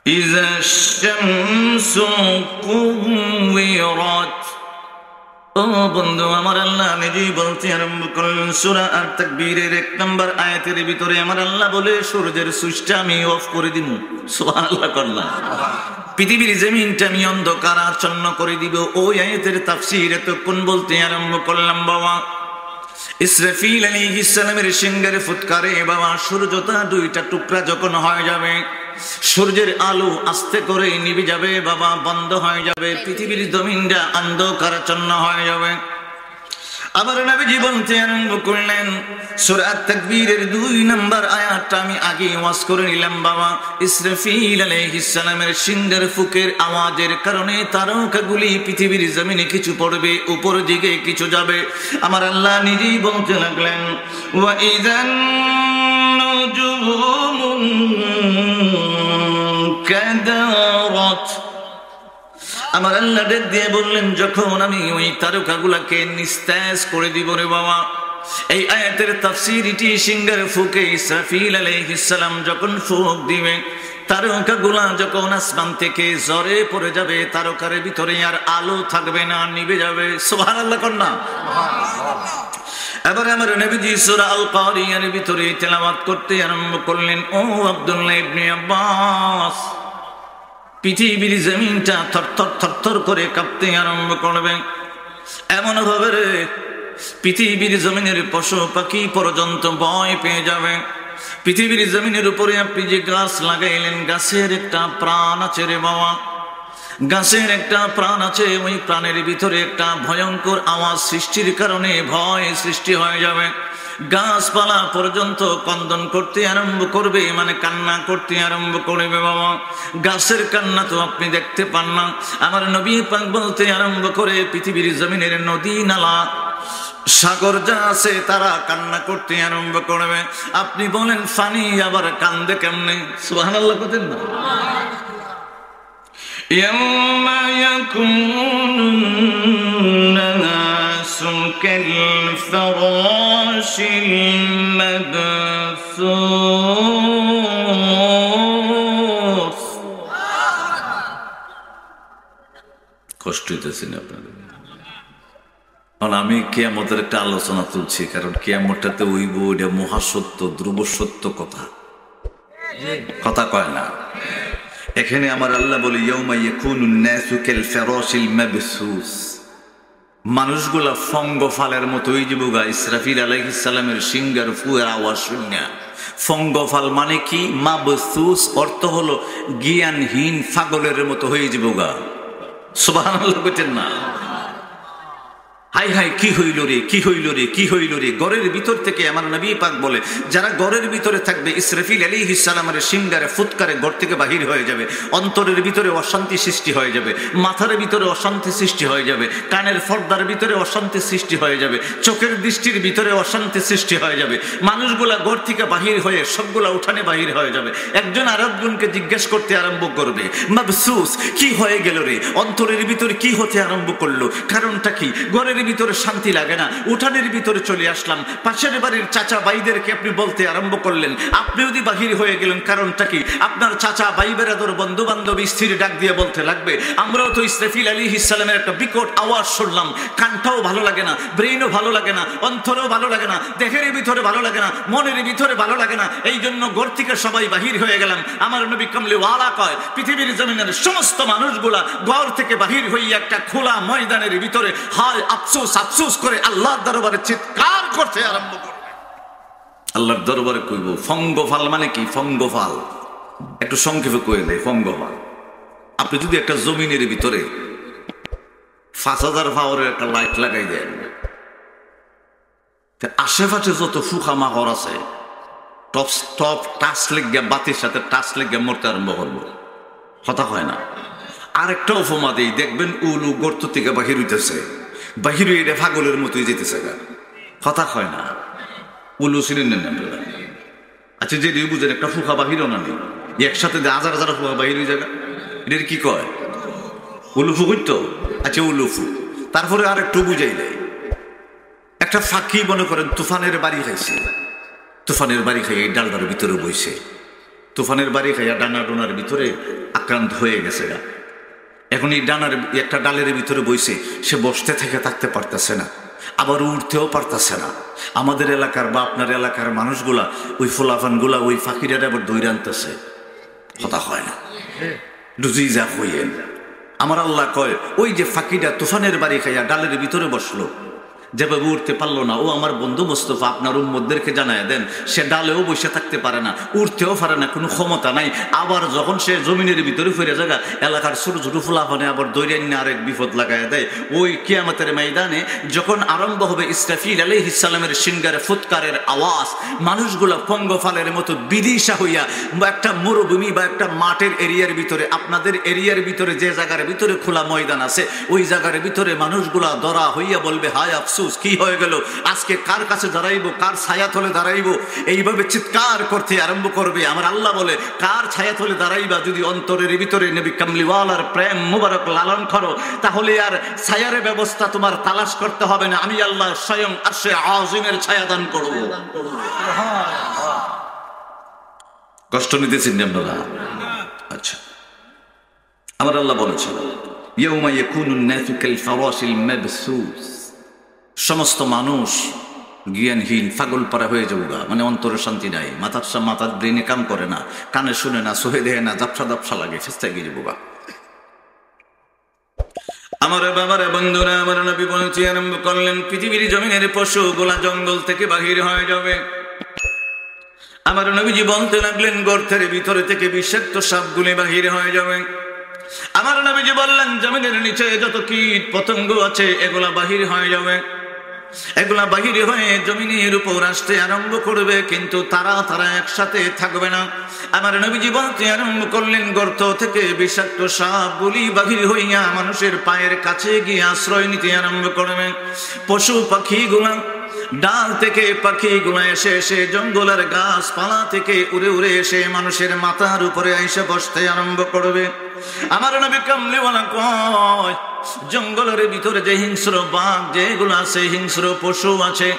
ইযা শামসু কুওয়িরাত। ও বন্ধু, আমার আল্লাহ নিজেই বলতে আরম্ভ করলেন সূরা আত-তাকবীরের 1 নম্বর আয়াতের ভিতরে আমার আল্লাহ বলে, সূর্যের সুইচটা আমি অফ করে দিব। সুবহানাল্লাহ করলাম। পৃথিবীর জমিনটা আমি অন্ধকার আচ্ছন্ন করে দিব। ওই আয়াতের তাফসীর এতক্ষণ বলতে আরম্ভ করলাম বাবা। ইসরাফিল আলাইহিস সালামের সিংহের ফুৎকারে বাবা সূর্যটা দুইটা টুকরা যখন হয়ে যাবে, সূর্যের আলো আস্তে করে নিভে যাবে বাবা, বন্ধ হয়ে যাবে, পৃথিবীর জমিনটা অন্ধকারাচ্ছন্ন হয়ে যাবে। আমার নবীজি বলতে আরম্ভ করলেন, সূরা তাকবীরের 2 নম্বর আয়াতটা আমি আগে ওয়াজ করে নিলাম বাবা। ইসরাফিল আলাইহিস সালামের সিংহের ফুকের আওয়াজের কারণে তারকাগুলি পৃথিবীর জমিনে কিছু পড়বে, উপর দিকে কিছু যাবে। আমার আল্লাহ নিজেই বলতে লাগলেন, ওয়া ইযান নুজুমুন কাদারাত। আমার আল্লাহ ডেক দিয়ে বললেন, যখন আমি ওই তারকাগুলাকে নিস্তেজ করে দিব রে বাবা। এই আয়াতের তাফসীর এটি, সিংহের ফুকে ইসরাফিল আলাইহিস সালাম যখন ফুক দিবে, তারকাগুলা যখন আসমান থেকে ঝরে পড়ে যাবে, তারকার ভিতরে আর আলো থাকবে না, নিভে যাবে। সুবহানাল্লাহ কন্যা। এবারে আমার নবীজি সূরা আল কারিয়ার ভিতরে তেলাওয়াত করতে আরম্ভ করলেন, ও আব্দুল্লাহ ইবনে আব্বাস, পৃথিবীর জমিনটা থরথর থরথর করে কাঁপতে আরম্ভ করবে। এমন ভাবে রে পৃথিবীর জমিনের পশু পাখি পর্যন্ত ভয় পেয়ে যাবে। পৃথিবীর জমিনের উপরে আপনি যে গাছ লাগাইলেন, গাছের একটা প্রাণ আছে রে বাবা, গাছের একটা প্রাণ আছে। ওই প্রাণের ভিতরে একটা ভয়ঙ্কর আওয়াজ সৃষ্টির কারণে ভয় সৃষ্টি হয়ে যাবে। গাছপালা পর্যন্ত কন্দন করতে আরম্ভ করবে, মানে কান্না করতে আরম্ভ করবে বাবা। গাছের কান্না তো আপনি দেখতে পান না। আমার নবী পাক বলতে আরম্ভ করে, পৃথিবীর জমিনের নদী নালা সাগর যা আছে তারা কান্না করতে আরম্ভ করবে। আপনি বলেন ফানি আবার কান্দে কেমনে? সুবহানাল্লাহ বলেন না। ইয়াউমা ইয়াকুনুন নাসু কালফরাশিল মাবসুস। কষ্ট হইতেছে না আপনাদের? কারণ আমি কিয়ামতের একটা আলোচনা তুলছি, কারণ কিয়ামতটাতে ওইব, এটা মহাসত্য, ধ্রুব সত্য কথা, কথা কয় না। এখানে আমার আল্লাহ বলে, ইয়াউমা ইয়াকুনুন নাসু কালফরাশিল মাবসুস, মানুষগুলা ফঙ্গফালের মতো হয়ে যাবো গা। ইসরাফিল আলাইহিস সালামের সিংহের ফুয়ের আওয়াজ শুনে। ফঙ্গফাল মানে কি? মাবসুস অর্থ হলো জ্ঞানহীন পাগলের মতো হয়ে যাবো গা। সুবহানাল্লাহ বলেন না। হাই হাই, কি হইল রে, কি হইল রে, কি হইল রে। ঘরের ভিতর থেকে আমার নবী পাক বলে, যারা ঘরের ভিতরে থাকবে, ইসরাফিল আলাইহিস সালামের সিংহারে ফুৎকারে ঘর থেকে বাহির হয়ে যাবে। অন্তরের ভিতরে অশান্তি সৃষ্টি হয়ে যাবে, মাথার ভিতরে অশান্তি সৃষ্টি হয়ে যাবে, কানের পর্দার ভিতরে অশান্তি সৃষ্টি হয়ে যাবে, চোখের দৃষ্টির ভিতরে অশান্তি সৃষ্টি হয়ে যাবে। মানুষগুলা ঘর থেকে বাহির হয়ে সবগুলা উঠানে বাহির হয়ে যাবে। একজন আরেকজনকে জিজ্ঞেস করতে আরম্ভ করবে, মাবসুস, কি হয়ে গেল রে? অন্তরের ভিতরে কি হতে আরম্ভ করলো? কারণটা কি? ঘরের ভিতরে শান্তি লাগে না, উঠানের ভিতরে চলে আসলাম। পাশের বাড়ির চাচা ভাইদেরকে আপনি বলতে আরম্ভ করলেন, আপনি যদি বাহির হয়ে গেলেন, কারণটা কি? আপনার চাচা ভাই বেরাদর বন্ধু বান্ধব স্ত্রীর ডাক দিয়ে বলতে লাগবে, আমরাও তো ইসরাফিল আলাইহিস সালামের একটা বিকট আওয়াজ শুনলাম। কানটাও ভালো লাগে না, ব্রেইনও ভালো লাগে না, অন্তরেও ভালো লাগে না, দেহের ভিতরে ভালো লাগে না, মনের ভিতরে ভালো লাগে না। এই জন্য ঘর থেকে সবাই বাহির হয়ে গেলাম। আমার নবী কামলি ওয়ালা কয়, পৃথিবীর জমিনের সমস্ত মানুষগুলা ঘর থেকে বাহির হয়ে একটা খোলা ময়দানের ভিতরে হায় আফসোস আফসোস করে আল্লাহর দরবারে চিৎকার করতে আরম্ভ করবে। আল্লাহর দরবারে কইব। ফঙ্গফাল মানে কি? ফঙ্গফাল একটু সংক্ষেপে কয়ে দেয়। ফঙ্গফাল, আপনি যদি একটা জমিনের ভিতরে 5000 পাওয়ারের একটা লাইট লাগাই দেন, আশেপাশে যত ফুকা মাকড় আছে টপ টপ টাচ লেগে, বাতির সাথে টাচ লেগে মরতে আরম্ভ করবো। কথা হয় না? আরেকটা উপমা দেই, দেখবেন উলু গর্ত থেকে বাহির হইতেছে, বাহির এটা পাগলের মতোই যেতেছে গা। কথা হয় না? উলু ছিলেন না? আচ্ছা, যে বুঝেন একটা ফুকা বাহিরও না নেই, একসাথে হাজার হাজার ফুকা বাহির হয়ে যাবে, এটার কি কয়? উলুফু করতো। আচ্ছা, উলুফু। তারপরে আর একটু বুঝাই দেয়, একটা ফাঁকি মনে করেন তুফানের বাড়ি খাইছে, তুফানের বাড়ি খাইয়া এই ডালটার ভিতরে বইছে, তুফানের বাড়ি খাইয়া ডানা ডোনার ভিতরে আক্রান্ত হয়ে গেছে গা। এখন এই ডানার একটা ডালের ভিতরে বইছে, সে বসতে থেকে থাকতে পারতেছে না, আবার উঠতেও পারতেছে না। আমাদের এলাকার বা আপনার এলাকার মানুষগুলা ওই ফোলাফানগুলা ওই ফাঁকিটা আবার দৌড়ে আনতেছে। কথা হয় না? ডুজি যা হইয়েন। আমার আল্লাহ কয়, ওই যে ফাঁকিটা তুফানের বাড়ি খাইয়া ডালের ভিতরে বসলো, যেভাবে উঠতে পারলো না, ও আমার বন্ধু মোস্তফা আপনার উম্মতদেরকে জানায় দেন, সে ডালেও বসে থাকতে পারে না, উঠতেও পারে না, কোনো ক্ষমতা নাই। আবার যখন সে জমিনের ভিতরে ফিরে জায়গা এলাকার ছোট ছোট ফুলাফানে আবার দৈরান্য আরেক বিপদ লাগাই দেয়। ওই কিয়ামতের ময়দানে যখন আরম্ভ হবে ইসরাফিল আলাইহিস সালামের সিংহারে ফুৎকারের আওয়াজ, মানুষগুলো পঙ্গফালের মতো বিদিশা হইয়া একটা মরুভূমি বা একটা মাঠের এরিয়ার ভিতরে, আপনাদের এরিয়ার ভিতরে যে জায়গার ভিতরে খোলা ময়দান আছে, ওই জায়গার ভিতরে মানুষগুলা ধরা হইয়া বলবে হায় আফসোস, কি হয়ে গেল, আজকে কার কাছে দাঁড়াইবো, কার ছায়া তলে দাঁড়াইবো, এইভাবে চিৎকার করতে আরম্ভ করবে। আমার আল্লাহ বলে কার ছায়া তলে দাঁড়াইবা, যদি অন্তরের ভিতরে নবী কামলিওয়ালার প্রেম মুবারক লালন করো, তাহলে আর ছায়ার ব্যবস্থা তোমার তালাশ করতে হবে না, আমি আল্লাহ স্বয়ং আরশে আযিমের ছায়া দান করব। কষ্ট নিতেছেন আপনারা? আচ্ছা, আমার আল্লাহ বলেছেন ইয়াউমা ইয়াকুনুন নাসু কাল ফারাশিল মাবসুস, সমস্ত মানুষ জ্ঞানহীন পাগল পারা হয়ে যাবো, মানে অন্তরে শান্তি নাই, মাথার ব্রেনে কাম করে না, কানে শুনে না, সোহে দেহে না, জাপসা দাপসা লাগে, ফেস্তায় গিয়ে যাবো। আমার বাবার বন্ধুরা, আমার নবী বলতে আরম্ভ করলেন পৃথিবীর জমিনের পশুগুলা জঙ্গল থেকে বাহির হয়ে যাবে। আমার নবীজি বলতে লাগলেন গর্তের ভিতরে থেকে বিষাক্ত সাপগুলি বাহির হয়ে যাবে। আমার নবীজি বললেন জমিনের নিচে যত কীট পতঙ্গ আছে এগুলা বাহির হয়ে যাবে, এগুলা বাহির হয়ে জমিনের উপর আসতে আরম্ভ করবে, কিন্তু তারা একসাথে থাকবে না। আমার নবীজি বলতে আরম্ভ করলেন গর্ত থেকে বিষাক্ত সাপগুলি বাহির হইয়া মানুষের পায়ের কাছে গিয়ে আশ্রয় নিতে আরম্ভ করবে। পশু পাখিগুলা ডাল থেকে পাখিগুলা এসে এসে জঙ্গলের গাছপালা থেকে উড়ে উড়ে এসে মানুষের মাথার উপরে এসে বসতে আরম্ভ করবে। আমার নবী কামলিওয়ালা কয় জঙ্গলের ভিতরে যে হিংস্র বাঘ যেগুলো আছে, হিংস্র পশু আছে,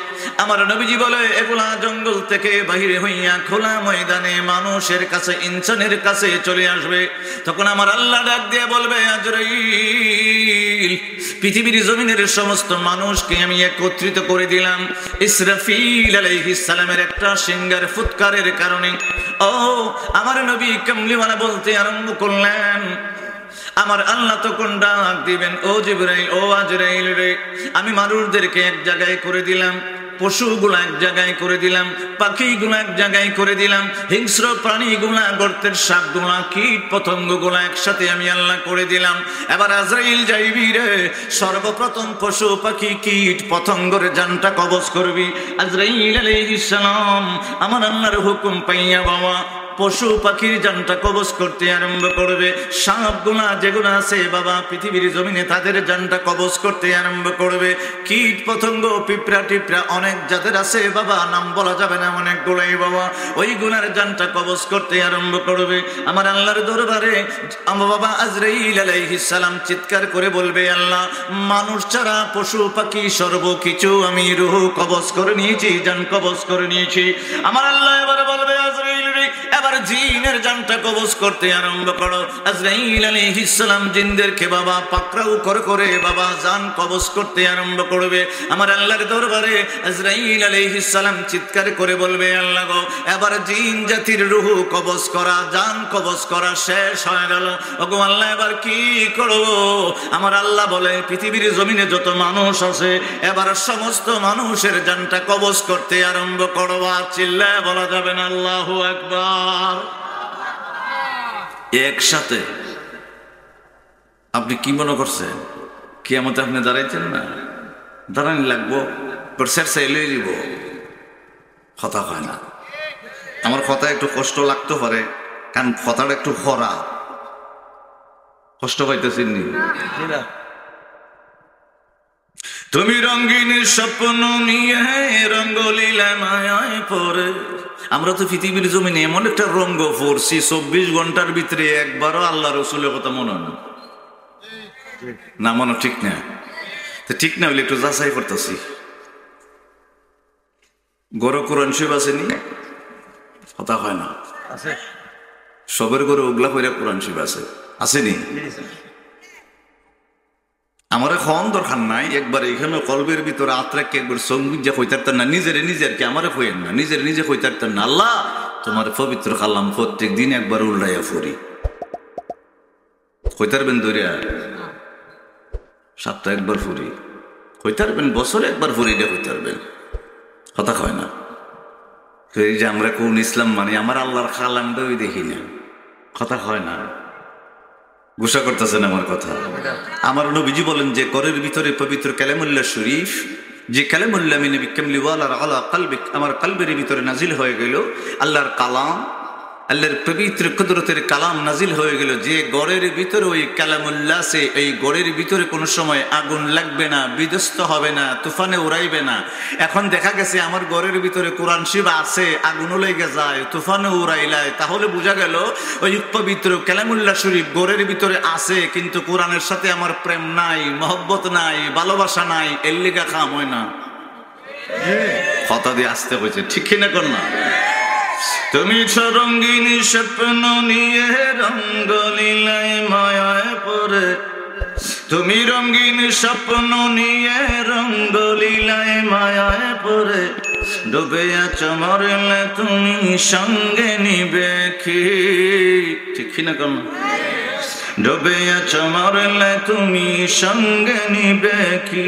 আমার নবীজি বলে এগুলা জঙ্গল থেকে বাহিরে হইয়া খোলা ময়দানে মানুষের কাছে, ইনসানের কাছে চলে আসবে। তখন আমার আল্লাহ ডাক দিয়ে বলবে আজরাইল, পৃথিবীর জমিনের সমস্ত মানুষকে আমি একত্রিত করে দিলাম ইসরাফিল আলাইহিস সালামের একটা সিংহার ফুৎকারের কারণে। ও আমার নবী কামলিওয়ালা বলতে আরম্ভ করলেন, আমার আল্লাহ তখন ডাক দিবেন ও জিবরাইল, ও আজরাইল রে, আমি মানুষদেরকে এক জায়গায় করে দিলাম, পশুগুলা এক জায়গায় করে দিলাম, পাখিগুলা এক জায়গায় করে দিলাম, হিংস্র প্রাণীগুলা, গর্তের সাপগুলা, কীট পতঙ্গগুলা একসাথে আমি আল্লাহ করে দিলাম। এবার আজরাইল যাইবি রে, সর্বপ্রথম পশু পাখি কীট পতঙ্গের জানটা কবজ করবি। আজরাইল আলাইহিস সালাম আমার আল্লাহর হুকুম পাইয়া বাবা পশু পাখির জানটা কবজ করতে আরম্ভ করবে। সাপগুলা যেগুলো আছে বাবা পৃথিবীর জমিনে তাদের জানটা কবজ করতে আরম্ভ করবে। কীট পতঙ্গ পিঁপড়া টিপড়া অনেক জাতের আছে বাবা, নাম বলা যাবে না অনেকগুলাই বাবা, ওই গুনার জানটা কবজ করতে আরম্ভ করবে। আমার আল্লাহর দরবারে আমার বাবা আজরাইল আলাইহিস সালাম চিৎকার করে বলবে আল্লাহ, মানুষ ছাড়া পশু পাখি সর্বকিছু আমি রূহ কবজ করে নিয়েছি, জান কবজ করে নিয়েছি। আমার আল্লাহ এবারে বলবে আজরাইল রে, এবার জিনের জানটা কবজ করতে আরম্ভ করো। আজরাইল আলাইহিস সালাম জিনদেরকে বাবা পাকড়াও করে করে বাবা জান কবজ করতে আরম্ভ করবে। আমার আল্লাহর দরবারে আজরাইল আলাইহিস সালাম চিৎকার করে বলবে আল্লাহ গো, এবার জিন জাতির রূহ কবজ করা, জান কবজ করা শেষ হয়ে গেল। ওগো আল্লাহ এবার কি করব? আমার আল্লাহ বলে পৃথিবীর জমিনে যত মানুষ আছে এবার সমস্ত মানুষের জানটা কবজ করতে আরম্ভ করব। আর চিল্লায় বলা যাবে না আল্লাহু আকবার। একসাথে আপনি কি মনে করছেন কিয়ামতে আপনি দাঁড়াইছেন না? দাঁড়ানি লাগবো, চাইলে দিব, কথা হয় না। আমার কথা একটু কষ্ট লাগতে পারে, কারণ কথাটা একটু খরা, কষ্ট পাইতেছেন নি? তুমি রঙিন স্বপ্ন নিয়ে রঙ্গলীলা মায়ায় পড়ে। আমরা তো পৃথিবীর জমিনে এমন একটা রঙ্গ পড়ছি 24 ঘন্টার ভিতরে একবারও আল্লাহ রসুলের কথা মনে হয় না, মনে ঠিক না? ঠিক না হইলে একটু যাচাই করতেছি। গরু কোরআন শরীফ আসেনি? কথা হয় না, সবের গরু ওগুলা করে কোরআন শরীফ আসেনি? আমার এখন দরকার নাই, একবার এখানে কলবের ভিতরে আত্রাকে একবার সঙ্গীত যে হইতারতেন না, নিজের কি আমারে হইয়েন না, নিজে হইতারতেন না। আল্লাহ তোমার পবিত্র কালাম প্রত্যেক দিন একবার উল্টাইয়া ফুরি হইতারবেন দরিয়া 7টা একবার ফুরি, হইতে পারবেন, বছরে একবার ফরিদে হইতে পারবেন, কথা হয় না। এই যে আমরা কোন ইসলাম মানে আমার আল্লাহর খালামটা ওই দেখি না, কথা হয় না। গুসা করতেছেন আমার কথা। আমার নবীজি বলেন যে ঘরের ভিতরে পবিত্র কালামুল্লাহ শরীফ, যে কালামুল্লাহ মিন বিকামলি ওয়ালা আলা কলবিক, আমার কলবের ভিতরে নাজিল হয়ে গেল আল্লাহর কালাম, আল্লাহর পবিত্র কুদরতের কালাম নাজিল হয়ে গেল। যে গড়ের ভিতরে ওই কালামুল্লাহ সে, এই গড়ের ভিতরে কোনো সময় আগুন লাগবে না, বিধ্বস্ত হবে না, তুফানে উড়াইবে না। এখন দেখা গেছে আমার গড়ের ভিতরে কোরআন শরীফ আছে, আগুনও লেগে যায়, তুফানে উড়াইলায়, তাহলে বোঝা গেল ওই পবিত্র কালামুল্লাহ শরীফ গড়ের ভিতরে আছে, কিন্তু কোরআনের সাথে আমার প্রেম নাই, মহব্বত নাই, ভালোবাসা নাই, এর লিগা খাম হয় না। কথা দিয়ে আসতে হয়েছে, ঠিক কিনা কর না? তুমি রঙিন স্বপ্ন নিয়ে রঙ্গলীলায় মায়ায় পড়ে, তুমি রঙিন স্বপ্ন নিয়ে রঙ্গলীলায় মায়ায় পড়ে, ডুবে আছো মরলে তুমি সঙ্গে নিবে কি, ঠিক না কোন? ডুবে আছো মরলে তুমি সঙ্গে নিবে কি,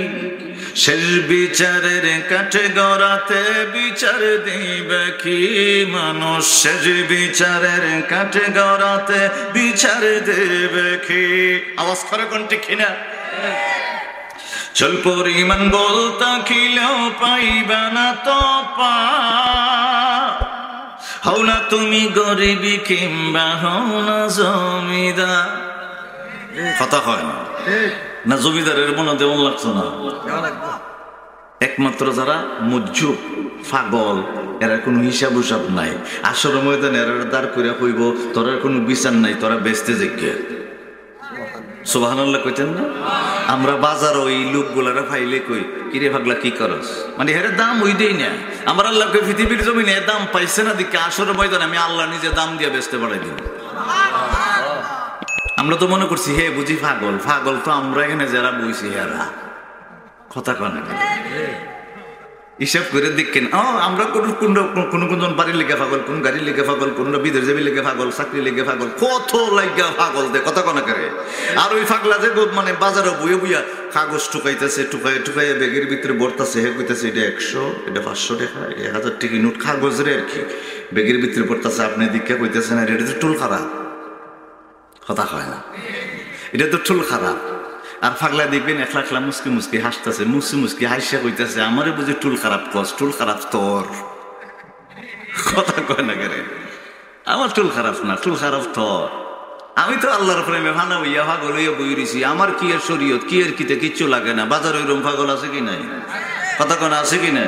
শেষ বিচারের কাঠে গড়াতে বিচার দিবে কি মানুষ, শেষ বিচারের কাঠে গড়াতে বিচার দেবে কি। আওয়াজ করে কোন ঠিক না? চল পরিমাণ বলতা খিলেও পাইবা না তো পা, হও না তুমি গরিবী কিংবা হও না জমিদার। কথা হয় না না? জমিদারের মনে দেওয়ান লাগছে না? একমাত্র যারা মুজ্জুব পাগল, এরা কোনো হিসাব উসাব নাই, আসর ময়দান এরা দাঁড় করে কইব তোরা কোনো বিচার নাই, তোরা বেচতে যোগ্য। সুবহানাল্লাহ কইতেন না? আমরা বাজার ওই লোকগুলারা ফাইলে কই কিরে পাগলা কি করস, মানে এর দাম ওই দেই না। আমার আল্লাহকে পৃথিবীর জমিনে দাম পাইছে না দিকে আসর ময়দান আমি আল্লাহ নিজে দাম দিয়ে বেচতে পারাই দিব। আমরা তো মনে করছি হে বুঝি পাগল, পাগল তো আমরা এখানে যারা বইছি হেরা। কথা কন হিসাব করে দেখেন, আমরা কোন কোন বাড়ির লেগে পাগল, কোন গাড়ির লেগে পাগল, কোন বিদেশ যাবি লেগে পাগল, চাকরি লেগে পাগল, কত লাগা পাগল দে। কথা কনা করে আর ওই পাগলা যে মানে বাজারে বইয়ে বইয়া কাগজ টুকাইতেছে, টুকাই ব্যাগের ভিতরে ভরতেছে, হে কইতেছে এটা 100, এটা 500 টাকা, এটা 1000 টাকা নোট কাগজের আর কি ব্যাগের ভিতরে ভরতেছে। আপনি দীক্ষা কইতেছেন আর এটা তো টুল খারাপ। কথা হয় না? এটা তো টুল খারাপ। আর পাগলা দেখবেন একলা একলা মুসকি মুসকি হাসতেছে, মুসকি হাসিয়া কইতেছে আমারে বুঝে টুল খারাপ কস, টুল খারাপ তোর। কথা কয় না কেন? আমার টুল খারাপ না, টুল খারাপ তোর। আমি তো আল্লাহর প্রেমে ভানা হইয়া পাগল হইয়া বই রইছি। আমার কি এর শরীয়ত, কি এর কিতে কিচ্ছু লাগে না। বাজার ওইরকম পাগল আছে কি নাই? কথা কনা আছে কি না?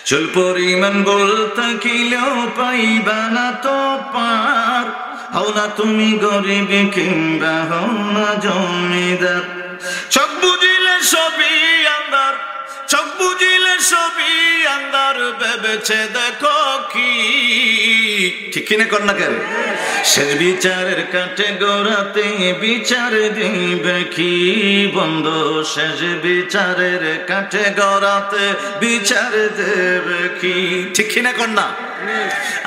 চল পরিমাণ বলতা কিলেও পাইবা না তো পার, হও না তুমি গরিব কিংবা হও না জমিদার। চোখ বুঝিলে সবই আন্দার, চোখ বুঝিলে সবই আন্দার, ভেবেছে দেখো কি, ঠিক কিনা কর না কেন? শেষ বিচারের কাঠে গড়াতে বিচার দিবে কি বন্ধু, শেষ বিচারের কাঠে গড়াতে বিচার দেবে কি, ঠিক কিনা কর না?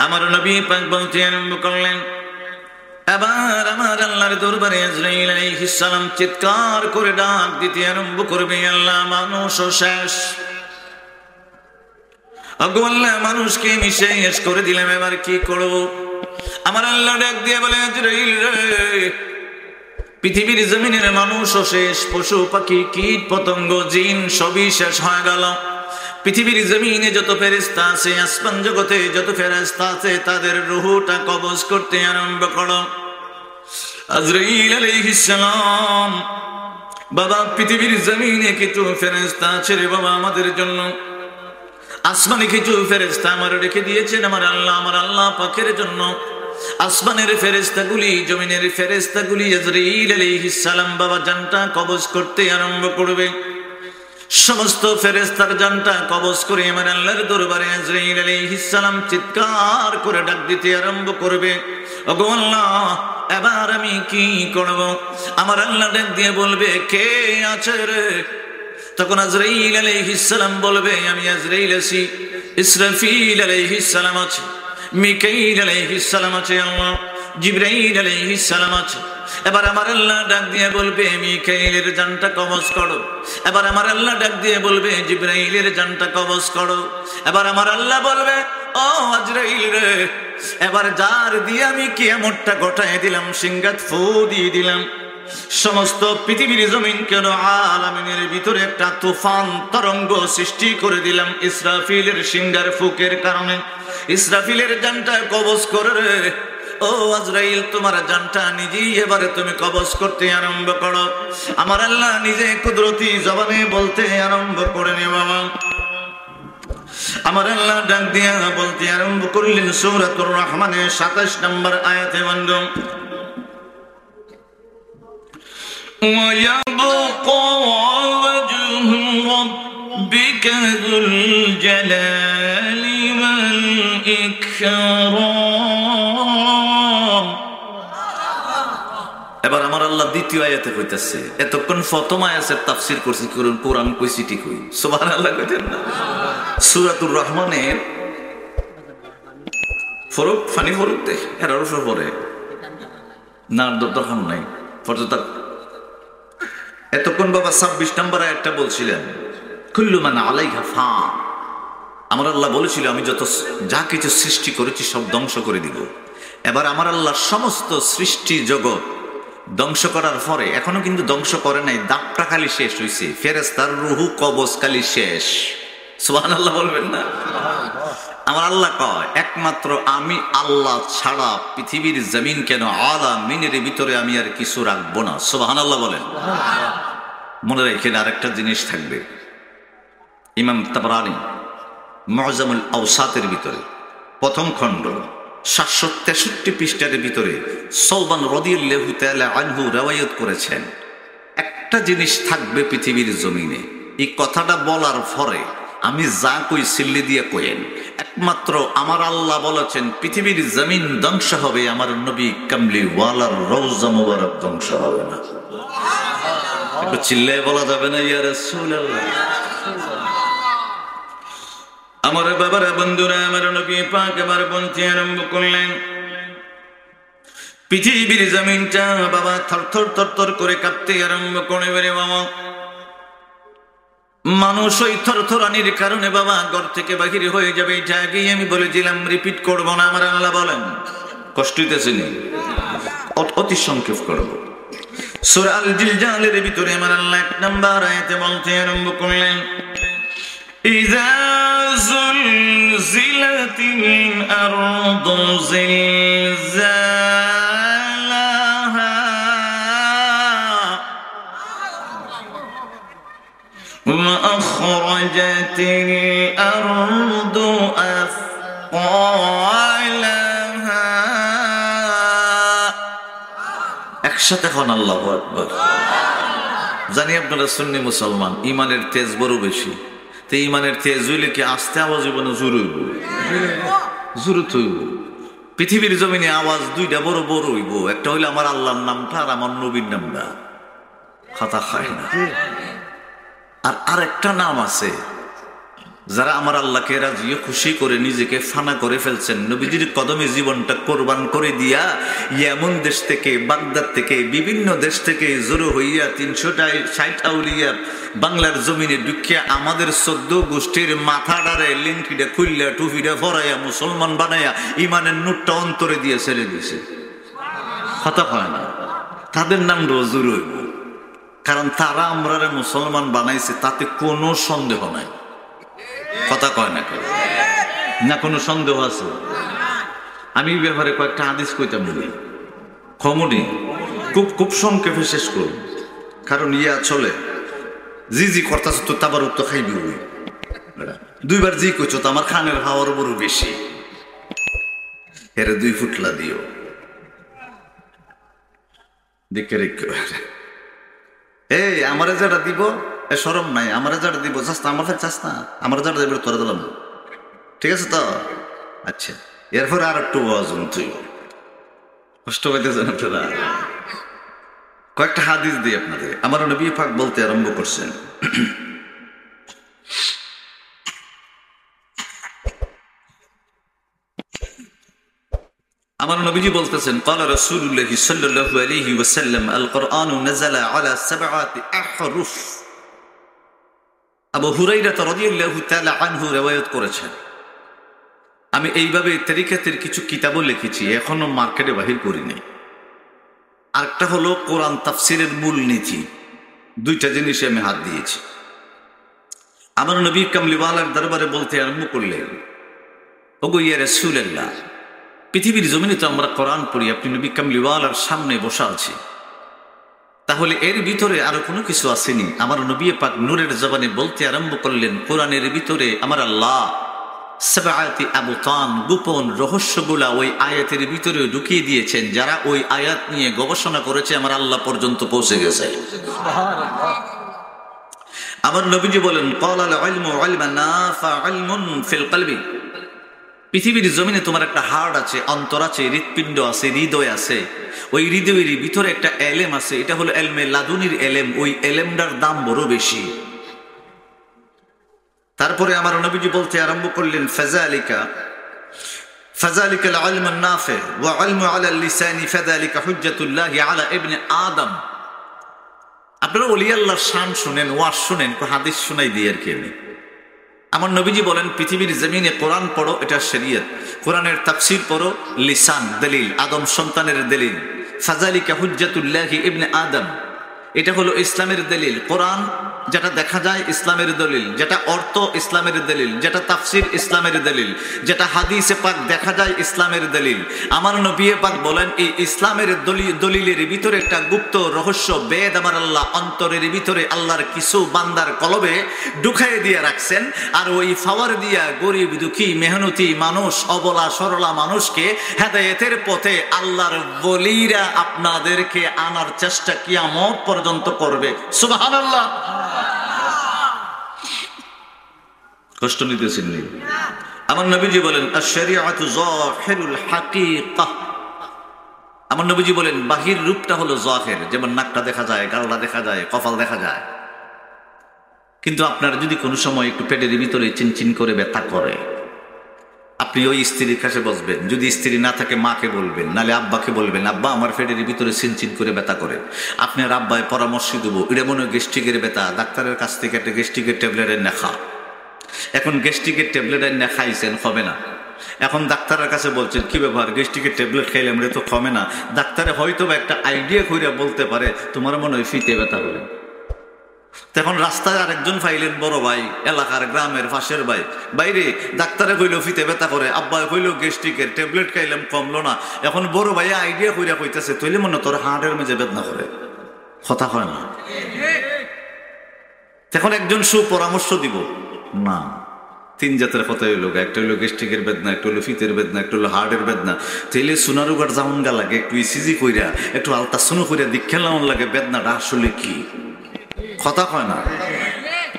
আমার নবী পাক বলতে আরম্ভ করলেন, এবার আমার আল্লাহর দরবারে আজরাইল আলাইহিস সালাম চিৎকার করে ডাক দিতে আরম্ভ করবে, আল্লাহ মানুষও শেষ, আগো আল্লাহ মানুষকে আমি শেষ করে দিলাম, এবার কি করব? আমার আল্লাহ ডাক দিয়ে বলে, আজরাইল রে, পৃথিবীর জমিনের মানুষও শেষ, পশু পাখি কীট পতঙ্গ জিন সবই শেষ হয়ে গেল। পৃথিবীর জমিনে যত ফেরেশতা আছে, আসমান জগতে যত ফেরেশতা আছে, তাদের রূহটা কবজ করতে আরম্ভ করো। আজরাইল আলাইহিস সালাম, বাবা পৃথিবীর জমিনে কিছু ফেরেশতা আছে রে বাবা আমাদের জন্য, আসমানে কিছু ফেরেশতা আমার রেখে দিয়েছেন আমার আল্লাহ পাকের জন্য। আসমানের ফেরেশতাগুলি, জমিনের ফেরেশতাগুলি আজরাইল আলাইহিস সালাম বাবা জানটা কবজ করতে আরম্ভ করবে। সমস্ত ফেরেশতার জানটা কবজ করে আমার আল্লাহর দরবারে আজরাইল আলাইহিস সালাম চিৎকার করে ডাক দিতে আরম্ভ করবে, ওগো আল্লাহ এবার আমি কি করব? আমার আল্লাহ ডাক দিয়ে বলবে, কে আছে রে? তখন আজরাইল আলাইহিস সালাম বলবে, আমি আজরাইল আছি। ইসরাফিল আলাইহিস সালাম আছে, মিকাইল আলাইহিস সালাম আছে, আল্লাহ জিবরাইল আলাইহিস সালাম আছে, এবার আমার আল্লাহ ডাক দিয়ে বলবে মিকাইলের জানটা কবজ করো। এবার আমার আল্লাহ ডাক দিয়ে বলবে জিবরাইলের জানটা কবজ করো। এবার আমার আল্লাহ বলবে ও আজরাইল রে, এবার যার দিয়ে আমি কিয়ামতটা ঘটায় দিলাম, সিংহাত ফু দিয়ে দিলাম, সমস্ত পৃথিবীর জমিন কেন আলামিনের ভিতরে একটা তুফান তরঙ্গ সৃষ্টি করে দিলাম ইসরাফিলের সিংহার ফুকের কারণে। ইসরাফিলের জানটা কবজ করে রে। ও আজরাইল, তোমার জানটা নিজেই এবারে তুমি কবজ করতে আরম্ভ করো। আমার আল্লাহ নিজে কুদরতি জবানে বলতে আরম্ভ করে নে বাবা। আমার আল্লাহ ডাক দিয়া বলতে আরম্ভ করলেন সূরাতুর রহমানের 27 নম্বর আয়াতে বন্ধু, وَيَبْقَى وَجْهُ رَبِّكَ ذُو الْجَلَالِ وَالْإِكْرَامِ। এবার আমার আল্লাহ দ্বিতীয় আয়াতে কইতাছে, এতক্ষণ প্রথম আয়াতের তাফসীর করছি কোরআন কইছি ঠিক হই, সুবহানাল্লাহ কইতেন না। সূরাতুর রহমানের ফরক ফানি ফরক দেখ এর অর্থ পড়ে না দরকার নাই পর্যন্ত। এতক্ষণ বাবা 26 নম্বর আয়াতটা বলছিলেন কুল্লু মান আলাইহা ফান। আমার আল্লাহ বলেছিল আমি যত যা কিছু সৃষ্টি করেছি সব ধ্বংস করে দিব। এবার আমার আল্লাহ সমস্ত সৃষ্টি জগৎ ধ্বংস করার পরে এখনো কিন্তু ধ্বংস করে নাই, দাপটা খালি শেষ হয়েছে, ফেরেশতার রুহু কবজ খালি শেষ। সুবহানাল্লাহ বলবেন না? আমার আল্লাহ কয় একমাত্র আমি আল্লাহ ছাড়া পৃথিবীর জমিন কেন আলামিনের ভিতরে আমি আর কিছু রাখবো না। সুবহানাল্লাহ বলেন। মনে রাখেন আরেকটা জিনিস থাকবে, ইমাম তাবরানী মুআজ্জামুল আওসাতের ভিতরে প্রথম খণ্ড 763 পৃষ্ঠার ভিতরে সওবান রাদিয়াল্লাহু তাআলা আনহু riwayat করেছেন, একটা জিনিস থাকবে পৃথিবীর জমিনে, এই কথাটা বলার পরে আমি যা কই সিল্লি দিয়ে কইেন, একমাত্র আমার আল্লাহ বলেছেন পৃথিবীর জমিন ধ্বংস হবে, আমার নবী কামলি ওয়ালার রওজা মুবারক ধ্বংস হবে না। একটু চিল্লায় বলা যাবে না ইয়া রাসূলুল্লাহ? আমার বাবারা বন্ধুরা, আমার নবী পাক এবার বলতে আরম্ভ করলেন পৃথিবীর জমিনটা বাবা থরথর থরথর করে কাঁপতে আরম্ভ করে। বেরে বাবা, মানুষ ওই থরথরানির কারণে বাবা ঘর থেকে বাহির হয়ে যাবে। এটা আগেই আমি বলেছিলাম, রিপিট করবো না। আমার আল্লাহ বলেন কষ্ট হইতেছে নি, অতি সংক্ষেপ করবো। সূরা আল জিলজালের ভিতরে আমার আল্লাহ 1 নম্বর আয়াতে বলতে আরম্ভ করলেন ইযা যুলজিলাতিল আরদু জিলজালাহা ওয়া আখরাজাতিল আরদু আথকালাহা। একসাথে হন আল্লাহু আকবার। জানি আপনারা সুন্নি মুসলমান, ইমানের তেজ বড় বেশি। তো ইমানের তেজ হইলে কি আস্তে আওয়াজ হইব না জোর হইব? জোর হইব। পৃথিবীর জমিনে আওয়াজ দুইটা বড় বড় হইব, একটা হইলে আমার আল্লাহর নামটা আর আমার নবীর নামটা, কথা খায় না। আর আরেকটা নাম আছে, যারা আমার আল্লাহকে রাজি খুশি করে নিজেকে ফানা করে ফেলছেন, নবীজির কদমে জীবনটা কোরবান করে দিয়া ইয়ামন দেশ থেকে, বাগদাদ থেকে, বিভিন্ন দেশ থেকে জড়ো হইয়া 360 আউলিয়া বাংলার জমিনে ঢুকিয়া আমাদের 14 গোষ্ঠীর মাথাডারে লিঙ্কিটা খুললা টুপিটা ফরাইয়া মুসলমান বানাইয়া ইমানের নূরটা অন্তরে দিয়ে ছেড়ে দিয়েছে। কথা হয় না? তাদের নাম রজুর হইব, কারণ তারা আমরা মুসলমান বানাইছে, তাতে কোনো সন্দেহ নাই। কথা কয় না কেন? না কোনো সন্দেহ আছে? আমি এই ব্যাপারে কয়েকটা হাদিস কইতাম বলি, কমনি খুব সংক্ষেপে শেষ করুন, কারণ ইয়া চলে জি জি করতাছ তো তাবার তো খাইবি ওই দুইবার জি কইছো তো আমার খানের হাওয়ার বড় বেশি, এর 2 ফুটলা দিও দেখে রেখে। এই আমারে যেটা দিব এ শরম নাই, আমারে যেটা দিব চাস না, আমার চাস না, আমার যেটা দিব তোরা দিলাম, ঠিক আছে তো? আচ্ছা, এরপরে আর একটু ওয়াজন, তুই কষ্ট পাইতেছেন আপনারা? কয়েকটা হাদিস দিই আপনাদের। আমার নবী পাক বলতে আরম্ভ করছেন, আমার নবীজি বলতেছেন, ক্বালা রাসূলুল্লাহি সাল্লাল্লাহু আলাইহি ওয়াসাল্লাম, আল কুরআনু নাযালা আলা সাবআতি আহরুফ। আবু হুরায়রা রাদিয়াল্লাহু তাআলা আনহু riwayat করেছেন। আমি এইভাবে তরিকাতের কিছু কিতাবও লিখেছি, এখনো মার্কেটে বাহির করি নাই। আরেকটা হলো কোরআন তাফসিরের মূলনীতি, দুইটা জিনিসে আমি হাত দিয়েছি। আমার নবী কামলিওয়ালার দরবারে বলতে আরম্ভ করলেন, ওগো ইয়া রাসূলুল্লাহ, পৃথিবীর জমিনে তো আমরা কোরআন পড়ি, আপনি নবী কামলিওয়ালার সামনে বসা আছি, তাহলে এর ভিতরে আরো কোনো কিছু আসেনি? আমার নবী পাক নূরের জবানে বলতে আরম্ভ করলেন, কোরআনের ভিতরে আমার আল্লাহ সাবআতি আবতান, গোপন রহস্যগুলা ওই আয়াতের ভিতরে ঢুকিয়ে দিয়েছেন। যারা ওই আয়াত নিয়ে গবেষণা করেছে আমার আল্লাহ পর্যন্ত পৌঁছে গেছে। আমার নবীজি বলেন, ক্বালাল ইলমু ইলমান নাফা ইলমুন ফিল কলবি। পৃথিবীর জমিনে তোমার একটা হার্ট আছে, অন্তর আছে, হৃৎপিণ্ড আছে, হৃদয় আছে। ওই হৃদয়ের ভিতরে একটা এলেম আছে, এটা হলো এলমে লাদুনির এলেম। ওই এলেমটার দাম বড় বেশি। তারপরে আমার নবীজি বলতে আরম্ভ করলেন, ফাযালিকাল ইলমুন নাফি ওয়া ইলমু আলা লিসানি ফাযালিকা হুজ্জাতুল্লাহি আলা ইবনে আদম। আপনারা ওলি আল্লাহর শান শুনেন, ওয়াজ শুনেন, হাদিস শুনাই দিয়ে আর কি। আমার নবীজি বলেন, পৃথিবীর জমিনে কোরআন পড়ো, এটা শরীয়ত। কোরআনের তাফসীর পড়ো, লিসান দলিল, আদম সন্তানের দলিল। ফাযালিকা হুজ্জাতুল্লাহি ইবনে আদম, এটা হলো ইসলামের দলিল। কোরআন যেটা দেখা যায় ইসলামের দলিল, যেটা অর্থ ইসলামের দলিল, যেটা তাফসীর ইসলামের দলিল, যেটা হাদিসে পাক দেখা যায় ইসলামের দলিল। আমার নবী পাক বলেন, এই ইসলামের দলিলের ভিতরে একটা গুপ্ত রহস্য বেদ আমার আল্লাহ অন্তরের ভিতরে আল্লাহর কিছু বান্দার কলবে ঢুকাইয়ে দিয়ে রাখছেন। আর ওই পাওয়ার দিয়া গরিব দুঃখী মেহনতি মানুষ, অবলা সরলা মানুষকে হেদায়েতের পথে আল্লাহর ওলিরা আপনাদেরকে আনার চেষ্টা কিয়ামত পর্যন্ত করবে। সুবহানাল্লাহ। কষ্ট নিতেছেন? আমার নবীজি বলেন, আশ-শরীআতু যাহিরুল হাকীকা। আমার নবীজি বলেন, বাহির রূপটা হলো যাহির, যেমন নাকটা দেখা যায়, গালটা দেখা যায়, কপাল দেখা যায়। কিন্তু আপনার যদি কোনো সময় একটু পেটের ভিতরে চিনচিন করে ব্যথা করে, আপনি ওই স্ত্রীর কাছে বসবেন। যদি স্ত্রী না থাকে মাকে বলবেন, নালে আব্বাকে বলবেন, আব্বা আমার পেটের ভিতরে চিনচিন করে ব্যথা করে। আপনার আব্বায় পরামর্শ দেবো, এটা মনে হয় গ্যাস্ট্রিকের ব্যথা, ডাক্তারের কাছ থেকে একটা গ্যাস্ট্রিকের ট্যাবলেট এনে খা। এখন গ্যাস্ট্রিকের ট্যাবলেট এনে খাইছেন, হবে না। এখন ডাক্তারের কাছে বলছেন, কি ব্যাপার, গ্যাস্ট্রিকের ট্যাবলেট খাইলে আমরা তো কমে না। ডাক্তারে হয়তো একটা আইডিয়া কইরা বলতে পারে, তোমার মনে হয় ফিতে ব্যথা হবে। তখন রাস্তায় আরেকজন পাইলেন, বড় ভাই, এলাকার গ্রামের পাশের ভাই, বাইরে ডাক্তারে কইল ফিতে ব্যথা করে, আব্বা কইল গ্যাস্ট্রিকের ট্যাবলেট খাইলাম কমলো না। এখন বড় ভাই আইডিয়া কইরা কইতেছে, তৈলে মনে তোর হার্টের মাঝে বেদনা করে, কথা হয় না। তখন একজন সুপরামর্শ দিব না, তিন জাতের কথা হইলো, একটা হইলো গ্যাস্ট্রিকের বেদনা, একটা হলো ফিতের বেদনা, একটা হলো হার্টের বেদনা। তাইলে সোনারুগার যাওন গা লাগে, একটু ইসিজি কইরা, একটু আলট্রাসাউন্ড কইরা দীক্ষা লাউন লাগে বেদনাটা আসলে কি, কথা হয় না।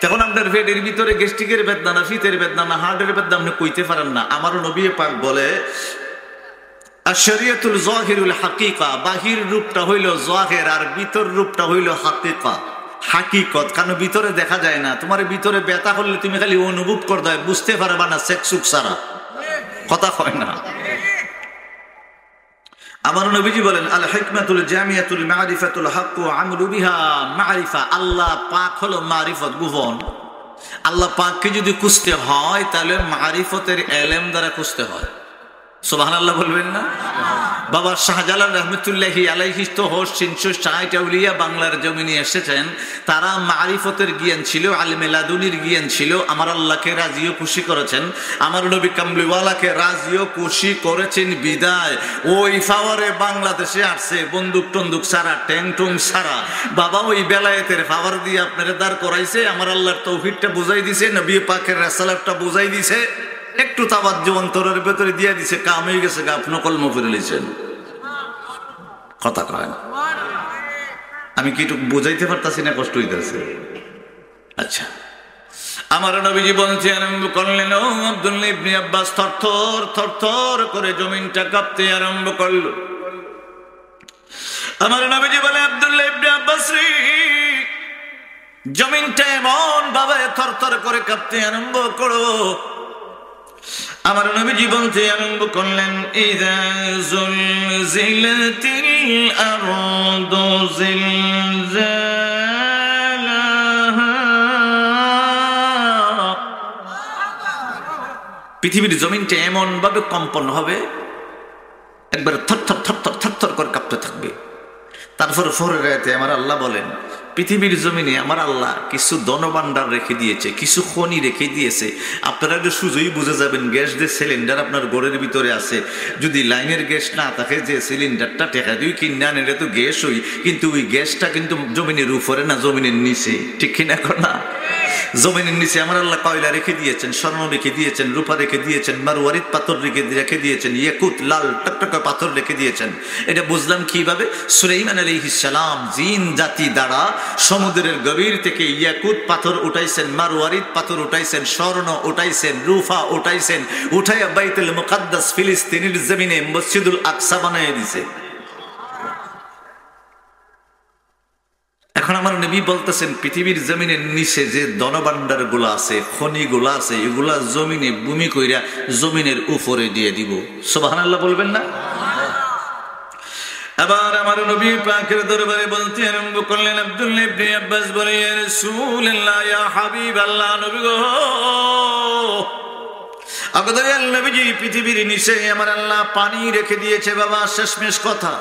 তখন আপনার পেটের ভিতরে গ্যাস্ট্রিকের বেদনা না ফিতের বেদনা না হার্টের বেদনা আপনি কইতে পারেন না। আমারও নবী পাক বলে, আশ-শরীআতুল যাহিরুল হাকীকা, বাহির রূপটা হইল যাহির আর ভিতর রূপটা হইল হাকীকা, হাকিকত। কারণ ভিতরে দেখা যায় না। তোমার ভিতরে ব্যথা করলে তুমি খালি অনুভব করতে হয়, বুঝতে পারবা না সেক্সুক সারা, কথা হয় না। আমার নবীজি বলেন, আল হিকমাতুল জামিয়াতুল মারিফাতুল হক ওয়া আমলু বিহা মারিফা। আল্লাহ পাক হলো মারিফত, গোপন। আল্লাহ পাককে যদি খুঁজতে হয় তাহলে মারিফতের এলেম দ্বারা খুঁজতে হয়। সুবহানাল্লাহ বলবেন না? বাবা শাহজালাল রহমতুল্লাহি আলাইহি তো 360 আউলিয়া বাংলার জমিনে এসেছেন। তারা মারিফতের জ্ঞান ছিল, আলমে লাদুনির জ্ঞান ছিল। আমার আল্লাহকে রাজিও খুশি করেছেন, আমার নবী কামলিওয়ালাকে রাজিও খুশি করেছেন। বিদায় ওই পাওয়ারে বাংলাদেশে আসছে, বন্দুক টন্দুক সারা, ট্যাং টুং সারা। বাবা ওই বেলায়েতের পাওয়ার দিয়ে আপনারা দাঁড় করাইছে। আমার আল্লাহর তৌহিদটা বুঝাই দিছে, নবী পাকের রাসালাতটা বুঝাই দিছে, একটু তাবাজ্জ অন্তরের ভেতরে দিয়ে দিছে, কাম হয়ে গেছে, আপনি কলম করে লিছেন, কথা কয়। আমি কি একটু বুঝাইতে পারতাছি না, কষ্ট হইতেছে? আচ্ছা, আমার নবীজি বলতে আরম্ভ করলেন, ও আব্দুল্লাহ ইবনে আব্বাস থরথর থরথর করে জমিনটা কাঁপতে আরম্ভ করলো। আমার নবীজি বলে, আব্দুল্লাহ ইবনে আব্বাস রে, জমিনটা এমন ভাবে থরথর করে কাঁপতে আরম্ভ করো, আমার নবীজি বলতে আরম্ভ করলেন, ইযা যুলজিলাতিল আরদু জিলজালাহা, পৃথিবীর জমিনটা এমন ভাবে কম্পন হবে, একবার থরথর থরথর থরথর করে কাঁপতে থাকবে। তারপর পরের আয়াতে আমার আল্লাহ বলেন, পৃথিবীর জমিনে আমার আল্লাহ কিছু ধনভাণ্ডার রেখে দিয়েছে, কিছু খনি রেখে দিয়েছে। আপনারা একটু সুযোগই বুঝে যাবেন, গ্যাস যে সিলিন্ডার আপনার ঘরের ভিতরে আছে, যদি লাইনের গ্যাস না থাকে, যে সিলিন্ডারটা টেকা দিয়ে কিনে আনেন, এটা তো গ্যাস হই, কিন্তু ওই গ্যাসটা কিন্তু জমিনের উপরে না, জমিনের নিচে, ঠিক কিনা না? জমিনের নিচে আমার আল্লাহ কয়লা রেখে দিয়েছেন, স্বর্ণ রেখে দিয়েছেন, রূপা রেখে দিয়েছেন, মারওয়ারিদ পাথর রেখে দিয়েছেন, ইয়াকুত লাল টকটকা পাথর রেখে দিয়েছেন। এটা বুঝলাম কিভাবে? সুলাইমান আলাইহিস সালাম জিন জাতি দ্বারা সমুদ্রের গভীর থেকে ইয়াকুত পাথর উঠাইছেন, মারওয়ারিদ পাথর উঠাইছেন, স্বর্ণ উঠাইছেন, রূপা উঠাইছেন, উঠাইয়া বাইতুল মুকাদ্দাস ফিলিস্তিনের জমিনে মসজিদুল আকসা বানায় দিয়েছে। এখন আমার নবী বলতেছেন, পৃথিবীর জমিনের নিচে যে ধনভাণ্ডার গুলা আছে, খনি গুলা আছে, এগুলা জমিনে ভূমি কইরা জমিনের উপরে দিয়ে দিব। সুবহানাল্লাহ বলবেন না? আবার আমার নবী পাকের দরবারে বলতে আরম্ভ করলেন, আব্দুল্লাহ ইবনে আব্বাস বলে, ইয়া রাসূলুল্লাহ, ইয়া হাবিবাল্লাহ, নবী গো, আগদয়াল নবীজি, পৃথিবীর নিচে আমার আল্লাহ পানি রেখে দিয়েছে। বাবা, শেষমেশ কথা,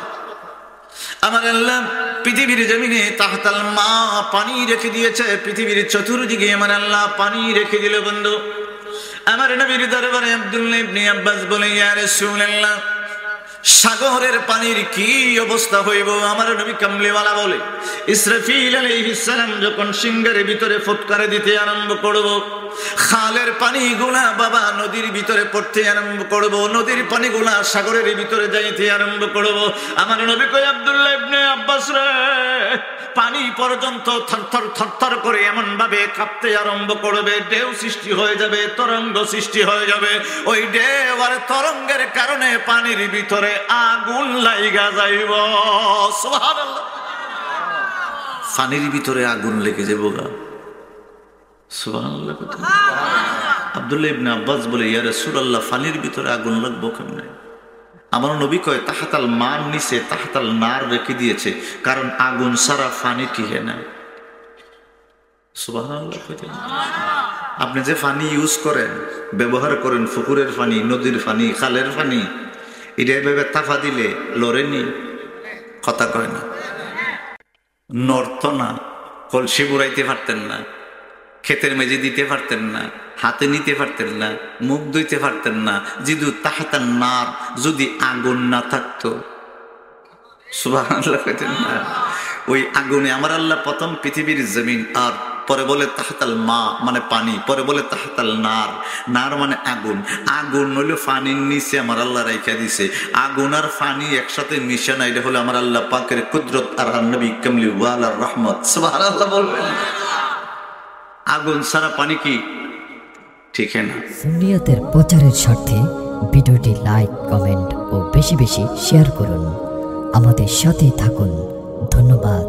আমার আল্লাহ পৃথিবীর জমিনে তাহতাল মা পানি রেখে দিয়েছে, পৃথিবীর চতুর্দিকে আমার আল্লাহ পানি রেখে দিল। বন্ধু, আমার নবীর দরবারে আব্দুল্লাহ ইবনে আব্বাস বলে, ইয়া রাসূলুল্লাহ, সাগরের পানির কি অবস্থা হইব? আমার নবী কামলিওয়ালা বলে, ইসরাফিল আলাইহিস সালাম যখন সিংহের ভিতরে ফুৎকারে দিতে আরম্ভ করব, খালের পানিগুলা বাবা নদীর ভিতরে পড়তে আরম্ভ করব, নদীর পানিগুলা সাগরের ভিতরে যাইতে আরম্ভ করব। আমার নবী কয়, আব্দুল্লাহ ইবনে আব্বাস রে, পানি পর্যন্ত থরথর থরথর করে এমন ভাবে কাঁপতে আরম্ভ করবে, ঢেউ সৃষ্টি হয়ে যাবে, তরঙ্গ সৃষ্টি হয়ে যাবে। ওই ঢেউ আর তরঙ্গের কারণে পানির ভিতরে আগুন লাইগা যাইব। সুবহানাল্লাহ, পানির ভিতরে আগুন লেগে যাবো গা। সুবহানাল্লাহ। আব্দুল্লাহ ইবনে আব্বাস বলে, ইয়া রাসূলুল্লাহ, পানির ভিতরে আগুন লাগবো কেমনে? আমার নবী কয়, তাহাতাল মান নিচে তাহাতাল নার রেখে দিয়েছে, কারণ আগুন সারা পানি টিকে না। সুবহানাল্লাহ। আপনি যে পানি ইউজ করেন, ব্যবহার করেন, পুকুরের পানি, নদীর পানি, খালের পানি, এটা এভাবে তাফা দিলে লড়েনি, কথা কয় না, নড়ত না, কলসি বুড়াইতে পারতেন না, ক্ষেতের মেঝে দিতে পারতেন না, হাতে নিতে পারতেন না, মুখ ধুইতে পারতেন না, যদি তাহাতার নার, যদি আগুন না থাকতো। সুবহানাল্লাহ কইতেন না? ওই আগুনে আমার আল্লাহ প্রথম পৃথিবীর জমিন, আর পরে বলে তাহাতাল মা মানে পানি, পরে বলে তাহাতাল নার, নার মানে আগুন। আগুন হইল পানির নিচে আমার আল্লাহ রাইখা দিছে। আগুন আর পানি একসাথে মিশে না, এটা হলো আমার আল্লাহ পাকের কুদরত আর নবী কামলি ওয়ালার রহমত। সুবহানাল্লাহ বলবেন। আগুন ছাড়া পানি কি ঠিক না? সুন্নিয়তের প্রচারের স্বার্থে ভিডিওটি লাইক, কমেন্ট ও বেশি বেশি শেয়ার করুন। আমাদের সাথে থাকুন। ধন্যবাদ।